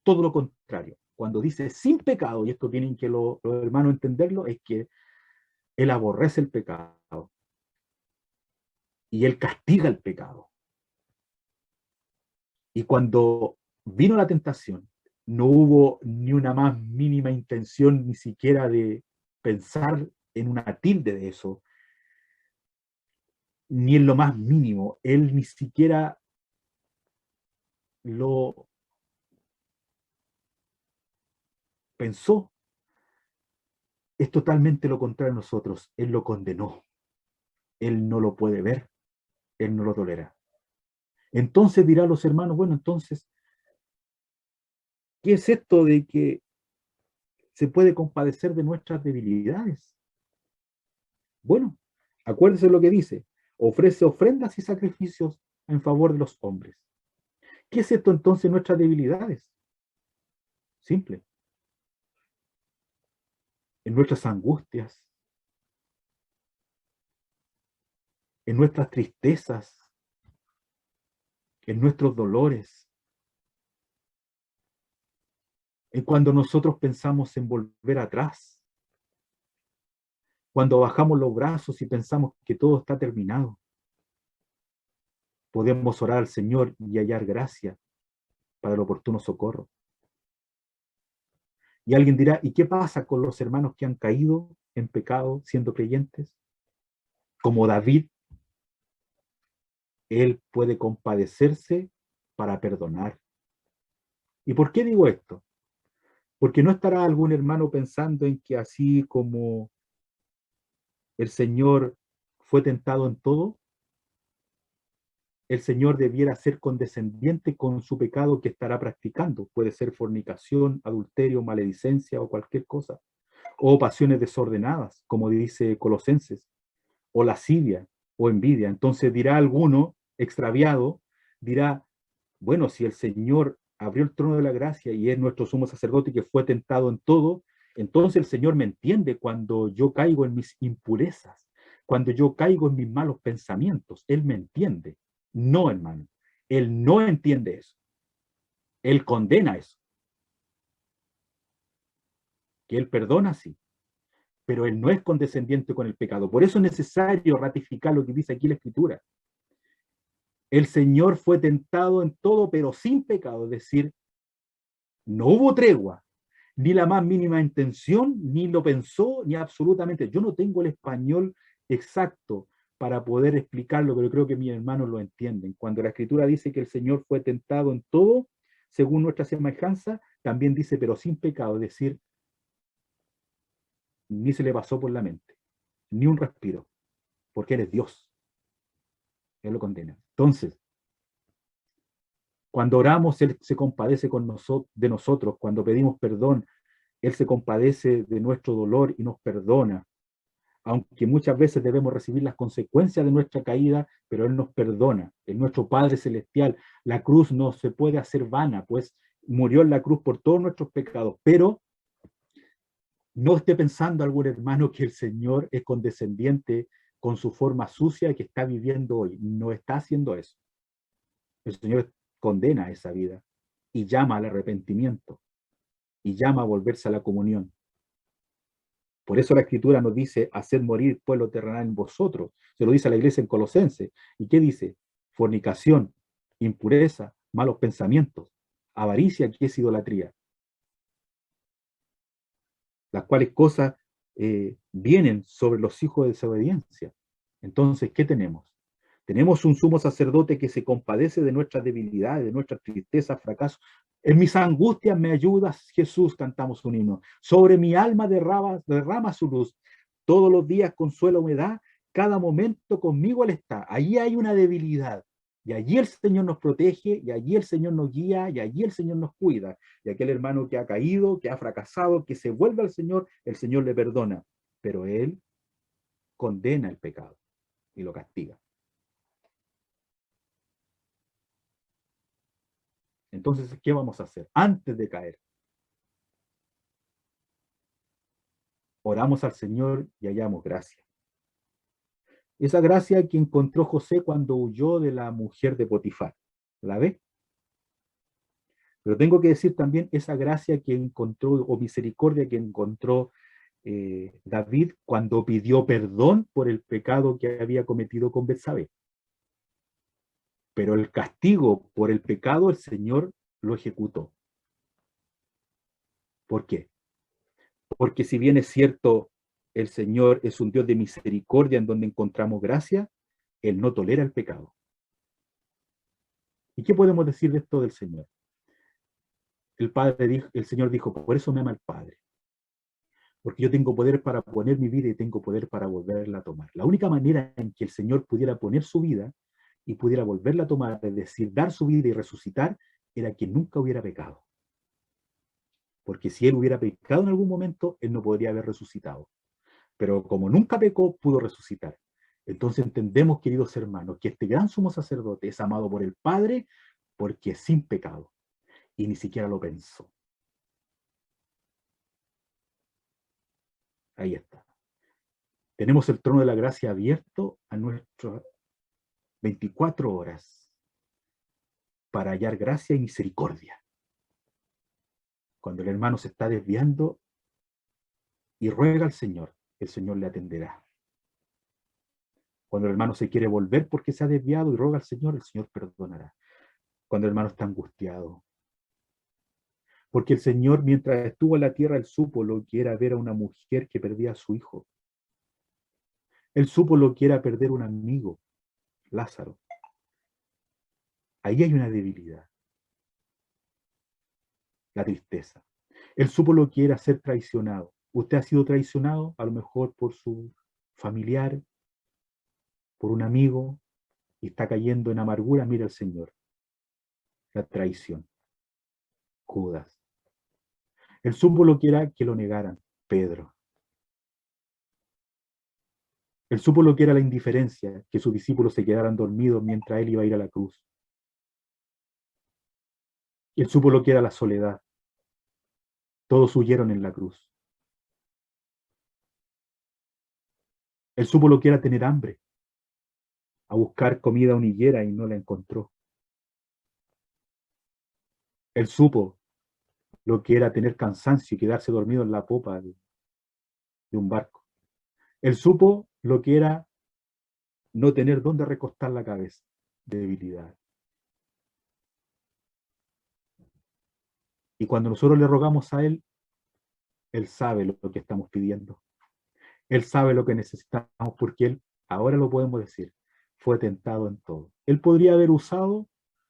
todo lo contrario. Cuando dice sin pecado, y esto tienen que los hermanos entenderlo, es que él aborrece el pecado y él castiga el pecado. Y cuando vino la tentación, no hubo ni una más mínima intención ni siquiera de pensar en una tilde de eso, ni en lo más mínimo. Él ni siquiera lo pensó. Es totalmente lo contrario a nosotros. Él lo condenó. Él no lo puede ver. Él no lo tolera. Entonces dirá a los hermanos, bueno, entonces, ¿qué es esto de que se puede compadecer de nuestras debilidades? Bueno, acuérdese lo que dice. Ofrece ofrendas y sacrificios en favor de los hombres. ¿Qué es esto entonces, nuestras debilidades? Simple. En nuestras angustias, en nuestras tristezas, en nuestros dolores, en cuando nosotros pensamos en volver atrás, cuando bajamos los brazos y pensamos que todo está terminado. Podemos orar al Señor y hallar gracia para el oportuno socorro. Y alguien dirá, ¿y qué pasa con los hermanos que han caído en pecado siendo creyentes? Como David, él puede compadecerse para perdonar. ¿Y por qué digo esto? Porque no estará algún hermano pensando en que así como el Señor fue tentado en todo, el Señor debiera ser condescendiente con su pecado que estará practicando. Puede ser fornicación, adulterio, maledicencia o cualquier cosa. O pasiones desordenadas, como dice Colosenses, o lascivia, o envidia. Entonces dirá alguno extraviado, dirá, bueno, si el Señor abrió el trono de la gracia y es nuestro sumo sacerdote que fue tentado en todo, entonces el Señor me entiende cuando yo caigo en mis impurezas, cuando yo caigo en mis malos pensamientos. Él me entiende. No, hermano. Él no entiende eso. Él condena eso. Que él perdona, sí. Pero él no es condescendiente con el pecado. Por eso es necesario ratificar lo que dice aquí la Escritura. El Señor fue tentado en todo, pero sin pecado. Es decir, no hubo tregua. ni la más mínima intención, ni lo pensó, ni absolutamente. Yo no tengo el español exacto para poder explicarlo, pero creo que mis hermanos lo entienden. Cuando la Escritura dice que el Señor fue tentado en todo, según nuestra semejanza, también dice, pero sin pecado, es decir, ni se le pasó por la mente, ni un respiro, porque Él es Dios. Él lo condena. Entonces, cuando oramos, Él se compadece de nosotros. Cuando pedimos perdón, Él se compadece de nuestro dolor y nos perdona. Aunque muchas veces debemos recibir las consecuencias de nuestra caída, pero Él nos perdona. Es nuestro Padre Celestial. La cruz no se puede hacer vana, pues murió en la cruz por todos nuestros pecados. Pero no esté pensando algún hermano que el Señor es condescendiente con su forma sucia que está viviendo hoy. No está haciendo eso. El Señor condena esa vida y llama al arrepentimiento y llama a volverse a la comunión. Por eso la Escritura nos dice, haced morir pueblo terrenal en vosotros. Se lo dice a la iglesia en Colosenses. ¿Y qué dice? Fornicación, impureza, malos pensamientos, avaricia, que es idolatría. Las cuales cosas vienen sobre los hijos de desobediencia. Entonces, ¿qué tenemos? Tenemos un sumo sacerdote que se compadece de nuestras debilidades, de nuestras tristezas, fracasos. En mis angustias me ayudas, Jesús, cantamos un himno. Sobre mi alma derrama su luz. Todos los días consuelo me da, cada momento conmigo Él está. Allí hay una debilidad. Y allí el Señor nos protege, y allí el Señor nos guía, y allí el Señor nos cuida. Y aquel hermano que ha caído, que ha fracasado, que se vuelve al Señor, el Señor le perdona. Pero Él condena el pecado y lo castiga. Entonces, ¿qué vamos a hacer? Antes de caer, oramos al Señor y hallamos gracia. Esa gracia que encontró José cuando huyó de la mujer de Potifar. ¿La ve? Pero tengo que decir también esa gracia que encontró, o misericordia que encontró David cuando pidió perdón por el pecado que había cometido con Betsabé. Pero el castigo por el pecado el Señor lo ejecutó. ¿Por qué? Porque si bien es cierto, el Señor es un Dios de misericordia en donde encontramos gracia, Él no tolera el pecado. ¿Y qué podemos decir de esto del Señor? El Señor dijo, por eso me ama el Padre. Porque yo tengo poder para poner mi vida y tengo poder para volverla a tomar. La única manera en que el Señor pudiera poner su vida y pudiera volverla a tomar, es decir, dar su vida y resucitar, era que nunca hubiera pecado. Porque si Él hubiera pecado en algún momento, Él no podría haber resucitado. Pero como nunca pecó, pudo resucitar. Entonces entendemos, queridos hermanos, que este gran sumo sacerdote es amado por el Padre porque es sin pecado. Y ni siquiera lo pensó. Ahí está. Tenemos el trono de la gracia abierto a nuestras 24 horas para hallar gracia y misericordia. Cuando el hermano se está desviando y ruega al Señor, el Señor le atenderá. Cuando el hermano se quiere volver porque se ha desviado y ruega al Señor, el Señor perdonará. Cuando el hermano está angustiado. Porque el Señor, mientras estuvo en la tierra, Él supo lo que era ver a una mujer que perdía a su hijo. Él supo lo que era perder un amigo, Lázaro. Ahí hay una debilidad. La tristeza. Él supo lo que era ser traicionado. Usted ha sido traicionado, a lo mejor por su familiar, por un amigo, y está cayendo en amargura. Mira al Señor. La traición. Judas. Él supo lo que era que lo negaran. Pedro. Él supo lo que era la indiferencia, que sus discípulos se quedaran dormidos mientras él iba a ir a la cruz. Él supo lo que era la soledad. Todos huyeron en la cruz. Él supo lo que era tener hambre, a buscar comida a una higuera y no la encontró. Él supo lo que era tener cansancio y quedarse dormido en la popa de un barco. Él supo lo que era no tener dónde recostar la cabeza, debilidad. Y cuando nosotros le rogamos a Él, Él sabe lo que estamos pidiendo. Él sabe lo que necesitamos porque Él, ahora lo podemos decir, fue tentado en todo. Él podría haber usado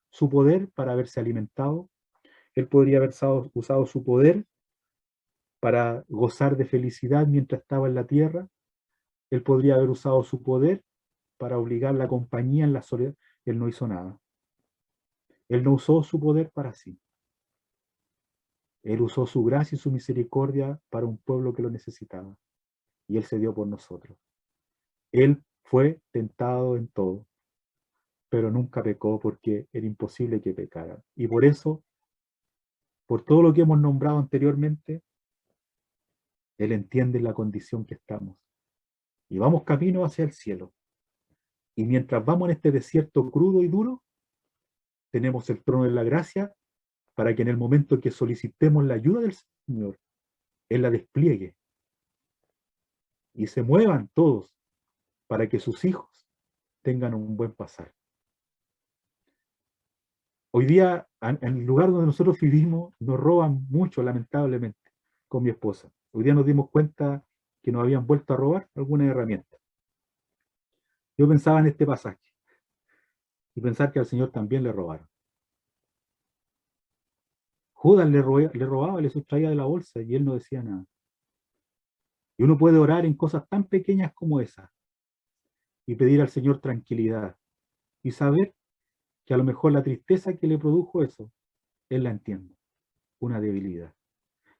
su poder para haberse alimentado. Él podría haber usado su poder para gozar de felicidad mientras estaba en la tierra. Él podría haber usado su poder para obligar la compañía en la soledad. Él no hizo nada. Él no usó su poder para sí. Él usó su gracia y su misericordia para un pueblo que lo necesitaba. Y Él se dio por nosotros. Él fue tentado en todo, pero nunca pecó porque era imposible que pecara. Y por eso, por todo lo que hemos nombrado anteriormente, Él entiende la condición que estamos. Y vamos camino hacia el cielo. Y mientras vamos en este desierto crudo y duro, tenemos el trono de la gracia para que en el momento que solicitemos la ayuda del Señor, Él la despliegue y se muevan todos para que sus hijos tengan un buen pasar. Hoy día, en el lugar donde nosotros vivimos, nos roban mucho, lamentablemente, con mi esposa. Hoy día nos dimos cuenta que nos habían vuelto a robar algunas herramientas. Yo pensaba en este pasaje y pensar que al Señor también le robaron. Judas le robaba, le sustraía de la bolsa y él no decía nada. Y uno puede orar en cosas tan pequeñas como esas y pedir al Señor tranquilidad y saber que a lo mejor la tristeza que le produjo eso, Él la entiende, una debilidad.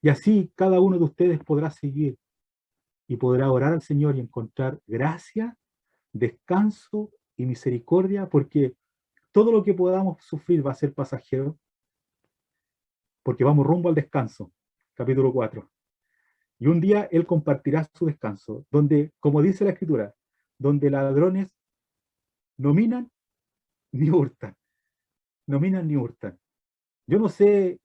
Y así cada uno de ustedes podrá seguir y podrá orar al Señor y encontrar gracia, descanso y misericordia, porque todo lo que podamos sufrir va a ser pasajero, porque vamos rumbo al descanso. Capítulo 4. Y un día Él compartirá su descanso, donde, como dice la Escritura, donde ladrones no minan ni hurtan. No minan ni hurtan. Yo no sé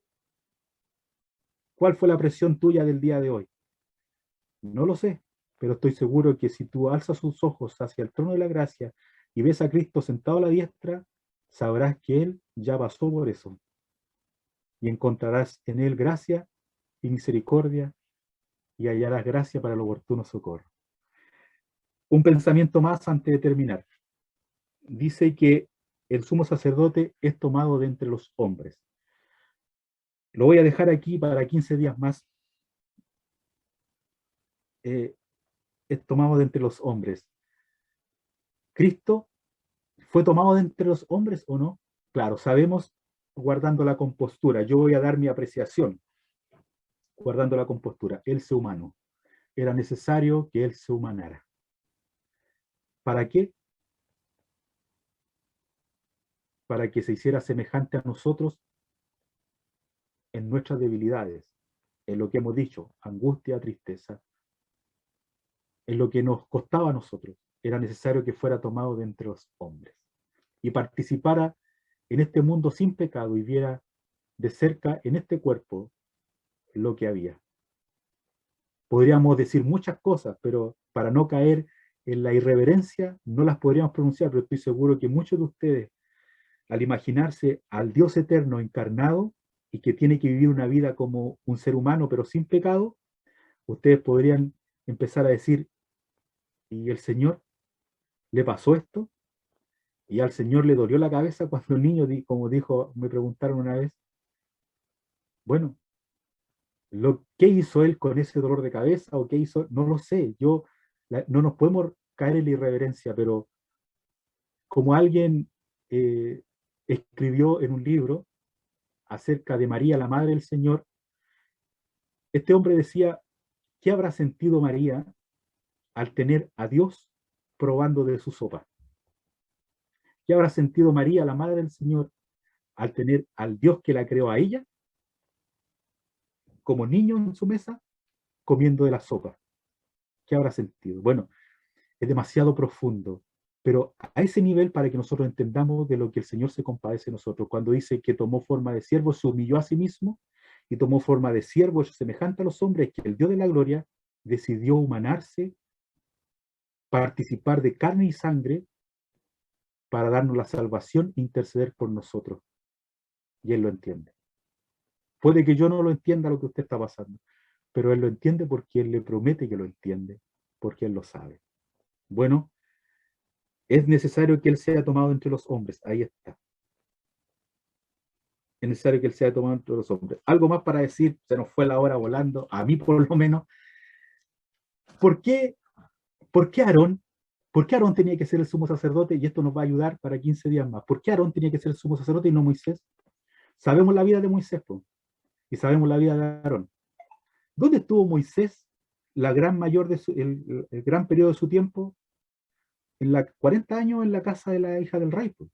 cuál fue la presión tuya del día de hoy. No lo sé, pero estoy seguro que si tú alzas tus ojos hacia el trono de la gracia y ves a Cristo sentado a la diestra, sabrás que Él ya pasó por eso. Y encontrarás en Él gracia y misericordia y hallarás gracia para el oportuno socorro. Un pensamiento más antes de terminar. Dice que el sumo sacerdote es tomado de entre los hombres. Lo voy a dejar aquí para 15 días más. Es tomado de entre los hombres. ¿Cristo fue tomado de entre los hombres o no? Claro, sabemos guardando la compostura. Yo voy a dar mi apreciación guardando la compostura. Él se humanó. Era necesario que Él se humanara. ¿Para qué? Para que se hiciera semejante a nosotros en nuestras debilidades, en lo que hemos dicho, angustia, tristeza, en lo que nos costaba a nosotros. Era necesario que fuera tomado de entre los hombres y participara en este mundo sin pecado y viera de cerca en este cuerpo lo que había. Podríamos decir muchas cosas, pero para no caer en la irreverencia no las podríamos pronunciar, pero estoy seguro que muchos de ustedes, al imaginarse al Dios eterno encarnado y que tiene que vivir una vida como un ser humano pero sin pecado, ustedes podrían empezar a decir, ¿y el Señor le pasó esto? Y al Señor le dolió la cabeza cuando el niño, como dijo, me preguntaron una vez, bueno, ¿qué hizo él con ese dolor de cabeza? ¿O qué hizo? No lo sé. No nos podemos caer en la irreverencia, pero como alguien escribió en un libro acerca de María, la Madre del Señor, este hombre decía, ¿qué habrá sentido María al tener a Dios probando de su sopa? ¿Qué habrá sentido María, la Madre del Señor, al tener al Dios que la creó a ella como niño en su mesa comiendo de la sopa? ¿Qué habrá sentido? Bueno, es demasiado profundo, pero a ese nivel para que nosotros entendamos de lo que el Señor se compadece de nosotros, cuando dice que tomó forma de siervo, se humilló a sí mismo y tomó forma de siervo semejante a los hombres, que el Dios de la gloria decidió humanarse, participar de carne y sangre para darnos la salvación e interceder por nosotros. Y Él lo entiende. Puede que yo no lo entienda lo que usted está pasando, pero él lo entiende porque él le promete que lo entiende, porque él lo sabe. Bueno, es necesario que él sea tomado entre los hombres, ahí está. Es necesario que él sea tomado entre los hombres. Algo más para decir, se nos fue la hora volando, a mí por lo menos. ¿Por qué Aarón? ¿Por qué Aarón tenía que ser el sumo sacerdote? Y esto nos va a ayudar para 15 días más. ¿Por qué Aarón tenía que ser el sumo sacerdote y no Moisés? Sabemos la vida de Moisés, pues, y sabemos la vida de Aarón. ¿Dónde estuvo Moisés la gran mayor de el gran periodo de su tiempo? 40 años en la casa de la hija del rey, pues.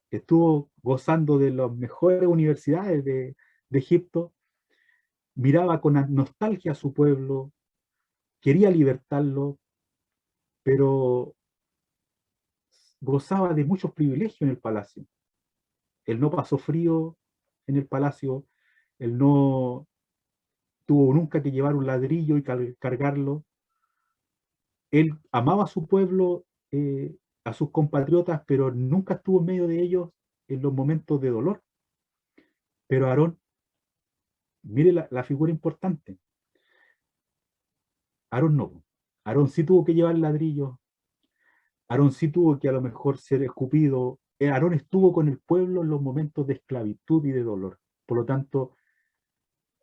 Estuvo gozando de las mejores universidades de Egipto, miraba con nostalgia a su pueblo, quería libertarlo, pero gozaba de muchos privilegios en el palacio. Él no pasó frío en el palacio, él no tuvo nunca que llevar un ladrillo y cargarlo. Él amaba a su pueblo, a sus compatriotas, pero nunca estuvo en medio de ellos en los momentos de dolor. Pero Aarón, mire la figura importante. Aarón no. Aarón sí tuvo que llevar ladrillos. Aarón sí tuvo que a lo mejor ser escupido. Aarón estuvo con el pueblo en los momentos de esclavitud y de dolor. Por lo tanto,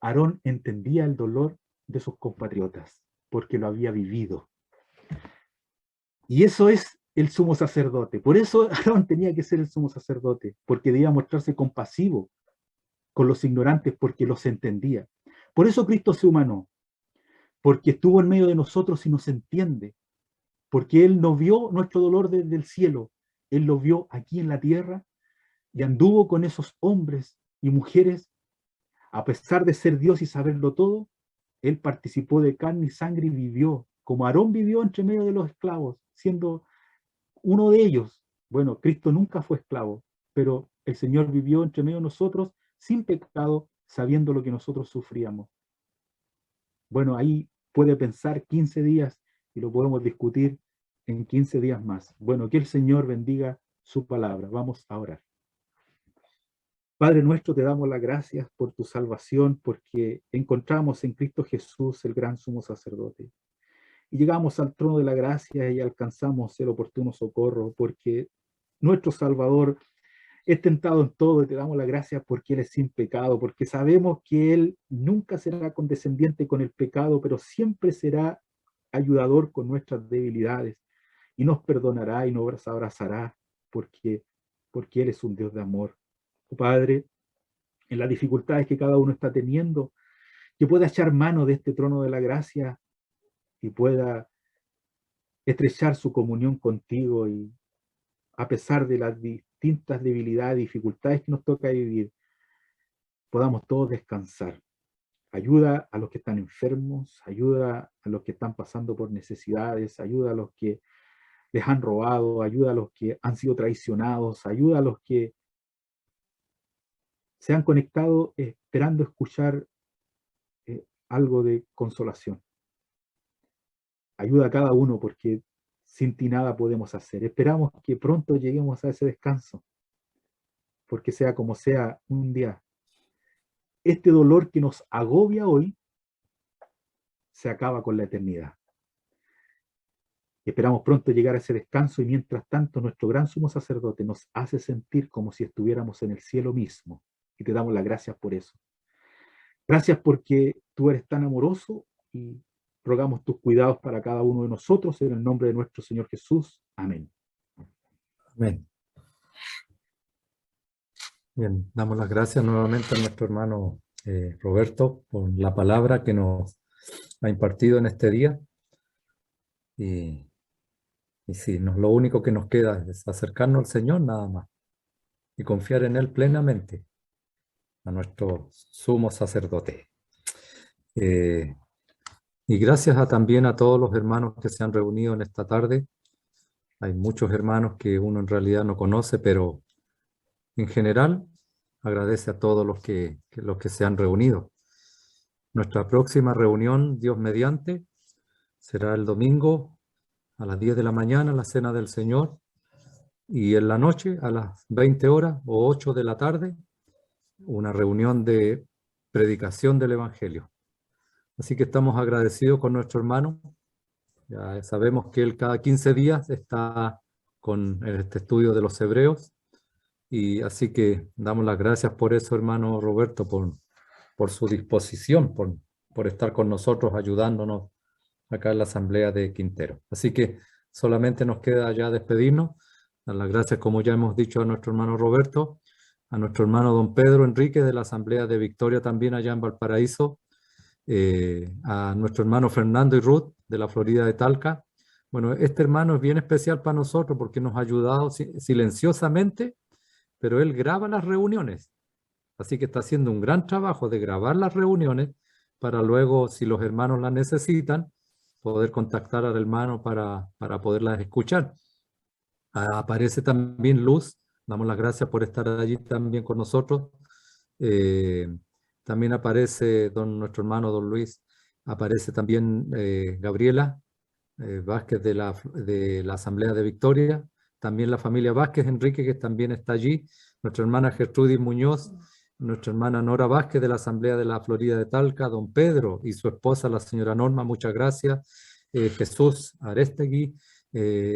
Aarón entendía el dolor de sus compatriotas, porque lo había vivido. Y eso es el sumo sacerdote. Por eso Aarón tenía que ser el sumo sacerdote, porque debía mostrarse compasivo con los ignorantes, porque los entendía. Por eso Cristo se humanó, porque estuvo en medio de nosotros y nos entiende, porque Él no vio nuestro dolor desde el cielo, Él lo vio aquí en la tierra y anduvo con esos hombres y mujeres, a pesar de ser Dios y saberlo todo. Él participó de carne y sangre y vivió, como Aarón vivió entre medio de los esclavos, siendo uno de ellos. Bueno, Cristo nunca fue esclavo, pero el Señor vivió entre medio de nosotros sin pecado, sabiendo lo que nosotros sufríamos. Bueno, ahí puede pensar 15 días y lo podemos discutir en 15 días más. Bueno, que el Señor bendiga su palabra. Vamos a orar. Padre nuestro, te damos las gracias por tu salvación, porque encontramos en Cristo Jesús el gran sumo sacerdote. Y llegamos al trono de la gracia y alcanzamos el oportuno socorro, porque nuestro Salvador es tentado en todo y te damos las gracias porque Él es sin pecado, porque sabemos que Él nunca será condescendiente con el pecado, pero siempre será ayudador con nuestras debilidades y nos perdonará y nos abrazará, porque Él es un Dios de amor. Oh, Padre, en las dificultades que cada uno está teniendo, que pueda echar mano de este trono de la gracia y pueda estrechar su comunión contigo, y a pesar de las distintas debilidades y dificultades que nos toca vivir, podamos todos descansar. Ayuda a los que están enfermos, ayuda a los que están pasando por necesidades, ayuda a los que les han robado, ayuda a los que han sido traicionados, ayuda a los que se han conectado esperando escuchar algo de consolación. Ayuda a cada uno, porque sin ti nada podemos hacer. Esperamos que pronto lleguemos a ese descanso, porque sea como sea, un día este dolor que nos agobia hoy se acaba con la eternidad. Esperamos pronto llegar a ese descanso, y mientras tanto nuestro gran sumo sacerdote nos hace sentir como si estuviéramos en el cielo mismo, y te damos las gracias por eso. Gracias porque tú eres tan amoroso, y rogamos tus cuidados para cada uno de nosotros en el nombre de nuestro Señor Jesús. Amén. Amén. Bien, damos las gracias nuevamente a nuestro hermano Roberto por la palabra que nos ha impartido en este día. Y sí, lo único que nos queda es acercarnos al Señor nada más y confiar en Él plenamente, a nuestro sumo sacerdote. Y gracias también a todos los hermanos que se han reunido en esta tarde. Hay muchos hermanos que uno en realidad no conoce, pero en general agradece a todos los que se han reunido. Nuestra próxima reunión, Dios mediante, será el domingo a las 10 de la mañana, la Cena del Señor, y en la noche a las 20 horas o 8 de la tarde, una reunión de predicación del Evangelio. Así que estamos agradecidos con nuestro hermano. Ya sabemos que él cada 15 días está con este estudio de los hebreos. Y así que damos las gracias por eso, hermano Roberto, por su disposición, por estar con nosotros, ayudándonos acá en la Asamblea de Quintero. Así que solamente nos queda ya despedirnos. Dar las gracias, como ya hemos dicho, a nuestro hermano Roberto, a nuestro hermano don Pedro Enrique de la Asamblea de Victoria también allá en Valparaíso, a nuestro hermano Fernando y Ruth de la Florida de Talca. Bueno, este hermano es bien especial para nosotros porque nos ha ayudado silenciosamente, pero él graba las reuniones. Así que está haciendo un gran trabajo de grabar las reuniones para luego, si los hermanos las necesitan, poder contactar al hermano para poderlas escuchar. Aparece también Luz, damos las gracias por estar allí también con nosotros. También aparece nuestro hermano don Luis, aparece también Gabriela Vázquez de la Asamblea de Victoria, también la familia Vázquez Enrique, que también está allí, nuestra hermana Gertrudis Muñoz, nuestra hermana Nora Vázquez de la Asamblea de la Florida de Talca, don Pedro y su esposa, la señora Norma, muchas gracias. Jesús Arestegui,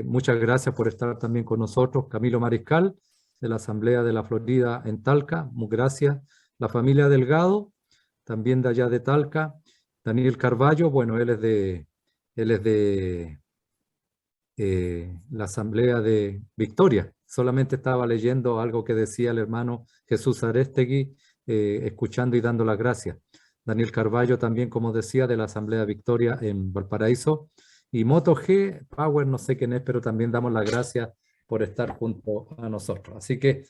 muchas gracias por estar también con nosotros. Camilo Mariscal, de la Asamblea de la Florida en Talca, muchas gracias. La familia Delgado, también de allá de Talca. Daniel Carballo, bueno, él es de la Asamblea de Victoria. Solamente estaba leyendo algo que decía el hermano Jesús Arestegui, escuchando y dando las gracias. Daniel Carballo también, como decía, de la Asamblea de Victoria en Valparaíso. Y Moto G, Power, no sé quién es, pero también damos las gracias por estar junto a nosotros. Así que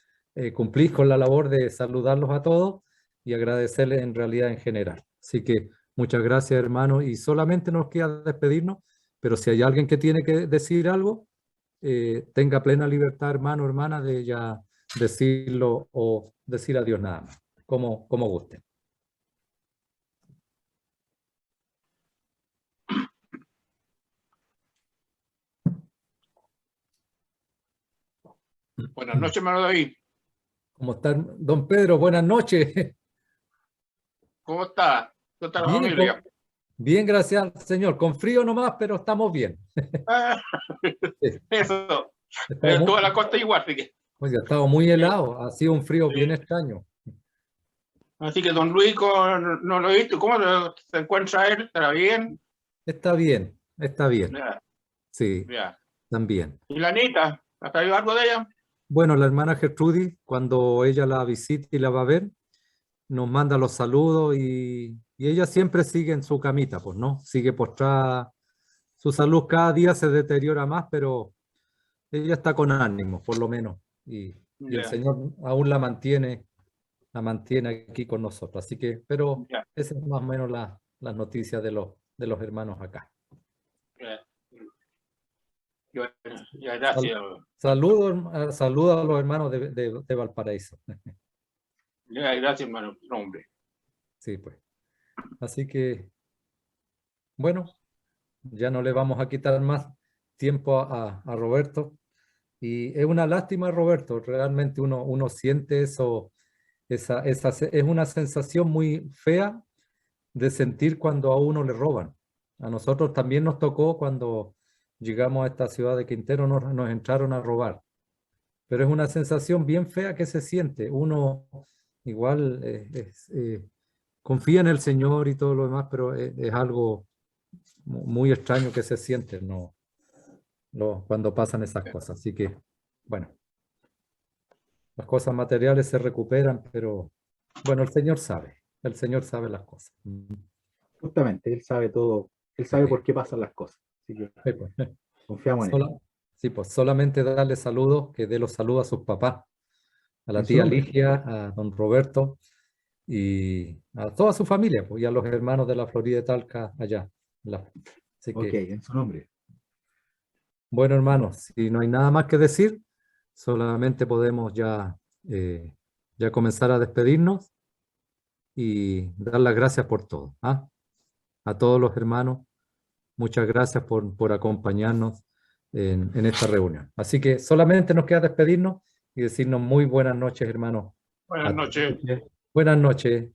cumplís con la labor de saludarlos a todos y agradecerles en realidad en general. Así que muchas gracias, hermano, y solamente nos queda despedirnos, pero si hay alguien que tiene que decir algo, tenga plena libertad, hermano, hermana, de ya decirlo o decir adiós nada más, como guste. Buenas noches, hermano David. ¿Cómo está, don Pedro? Buenas noches. ¿Cómo está? ¿Cómo está la Bien, familia? bien, gracias al Señor. Con frío nomás, pero estamos bien. Eso. Estamos Toda la costa igual, así que. Oye, ha estado muy helado, ha sido un frío bien extraño. Así que don Luis no lo he visto. ¿Cómo se encuentra él? ¿Estará bien? Está bien, está bien. Ya, Sí, ya. también. ¿Y la Anita? ¿Ha sabido algo de ella? Bueno, la hermana Gertrudis, cuando ella la visita y la va a ver, nos manda los saludos y ella siempre sigue en su camita, pues, ¿no? Sigue postrada. Su salud cada día se deteriora más, pero ella está con ánimo, por lo menos. Y el Ya, Señor aún la mantiene aquí con nosotros. Así que, pero ya, esa es más o menos las noticias de los hermanos acá. ya. Ya, gracias. Saludos a los hermanos de Valparaíso. Ya, gracias, hermano. Hombre. Sí, pues. Así que, bueno, ya no le vamos a quitar más tiempo a Roberto. Y es una lástima, Roberto, realmente uno siente eso, es una sensación muy fea de sentir cuando a uno le roban. A nosotros también nos tocó cuando llegamos a esta ciudad de Quintero, nos entraron a robar. Pero es una sensación bien fea que se siente. Uno igual confía en el Señor y todo lo demás, pero es algo muy extraño que se siente, ¿no? Cuando pasan esas cosas. Así que, bueno, las cosas materiales se recuperan, pero bueno, el Señor sabe las cosas. Justamente, Él sabe todo, Él sabe por qué pasan las cosas. Así que Sí, pues. confiamos en Él. Sí, pues solamente darle saludos, que dé los saludos a sus papás, a la En su tía nombre. Ligia, a don Roberto y a toda su familia, pues, y a los hermanos de la Florida de Talca allá. Así Ok, que, en su nombre. bueno, hermanos, si no hay nada más que decir, solamente podemos ya comenzar a despedirnos y dar las gracias por todo. ¿Ah? A todos los hermanos, muchas gracias por acompañarnos en esta reunión. Así que solamente nos queda despedirnos y decirnos muy buenas noches, hermanos. Buenas noches. Buenas noches.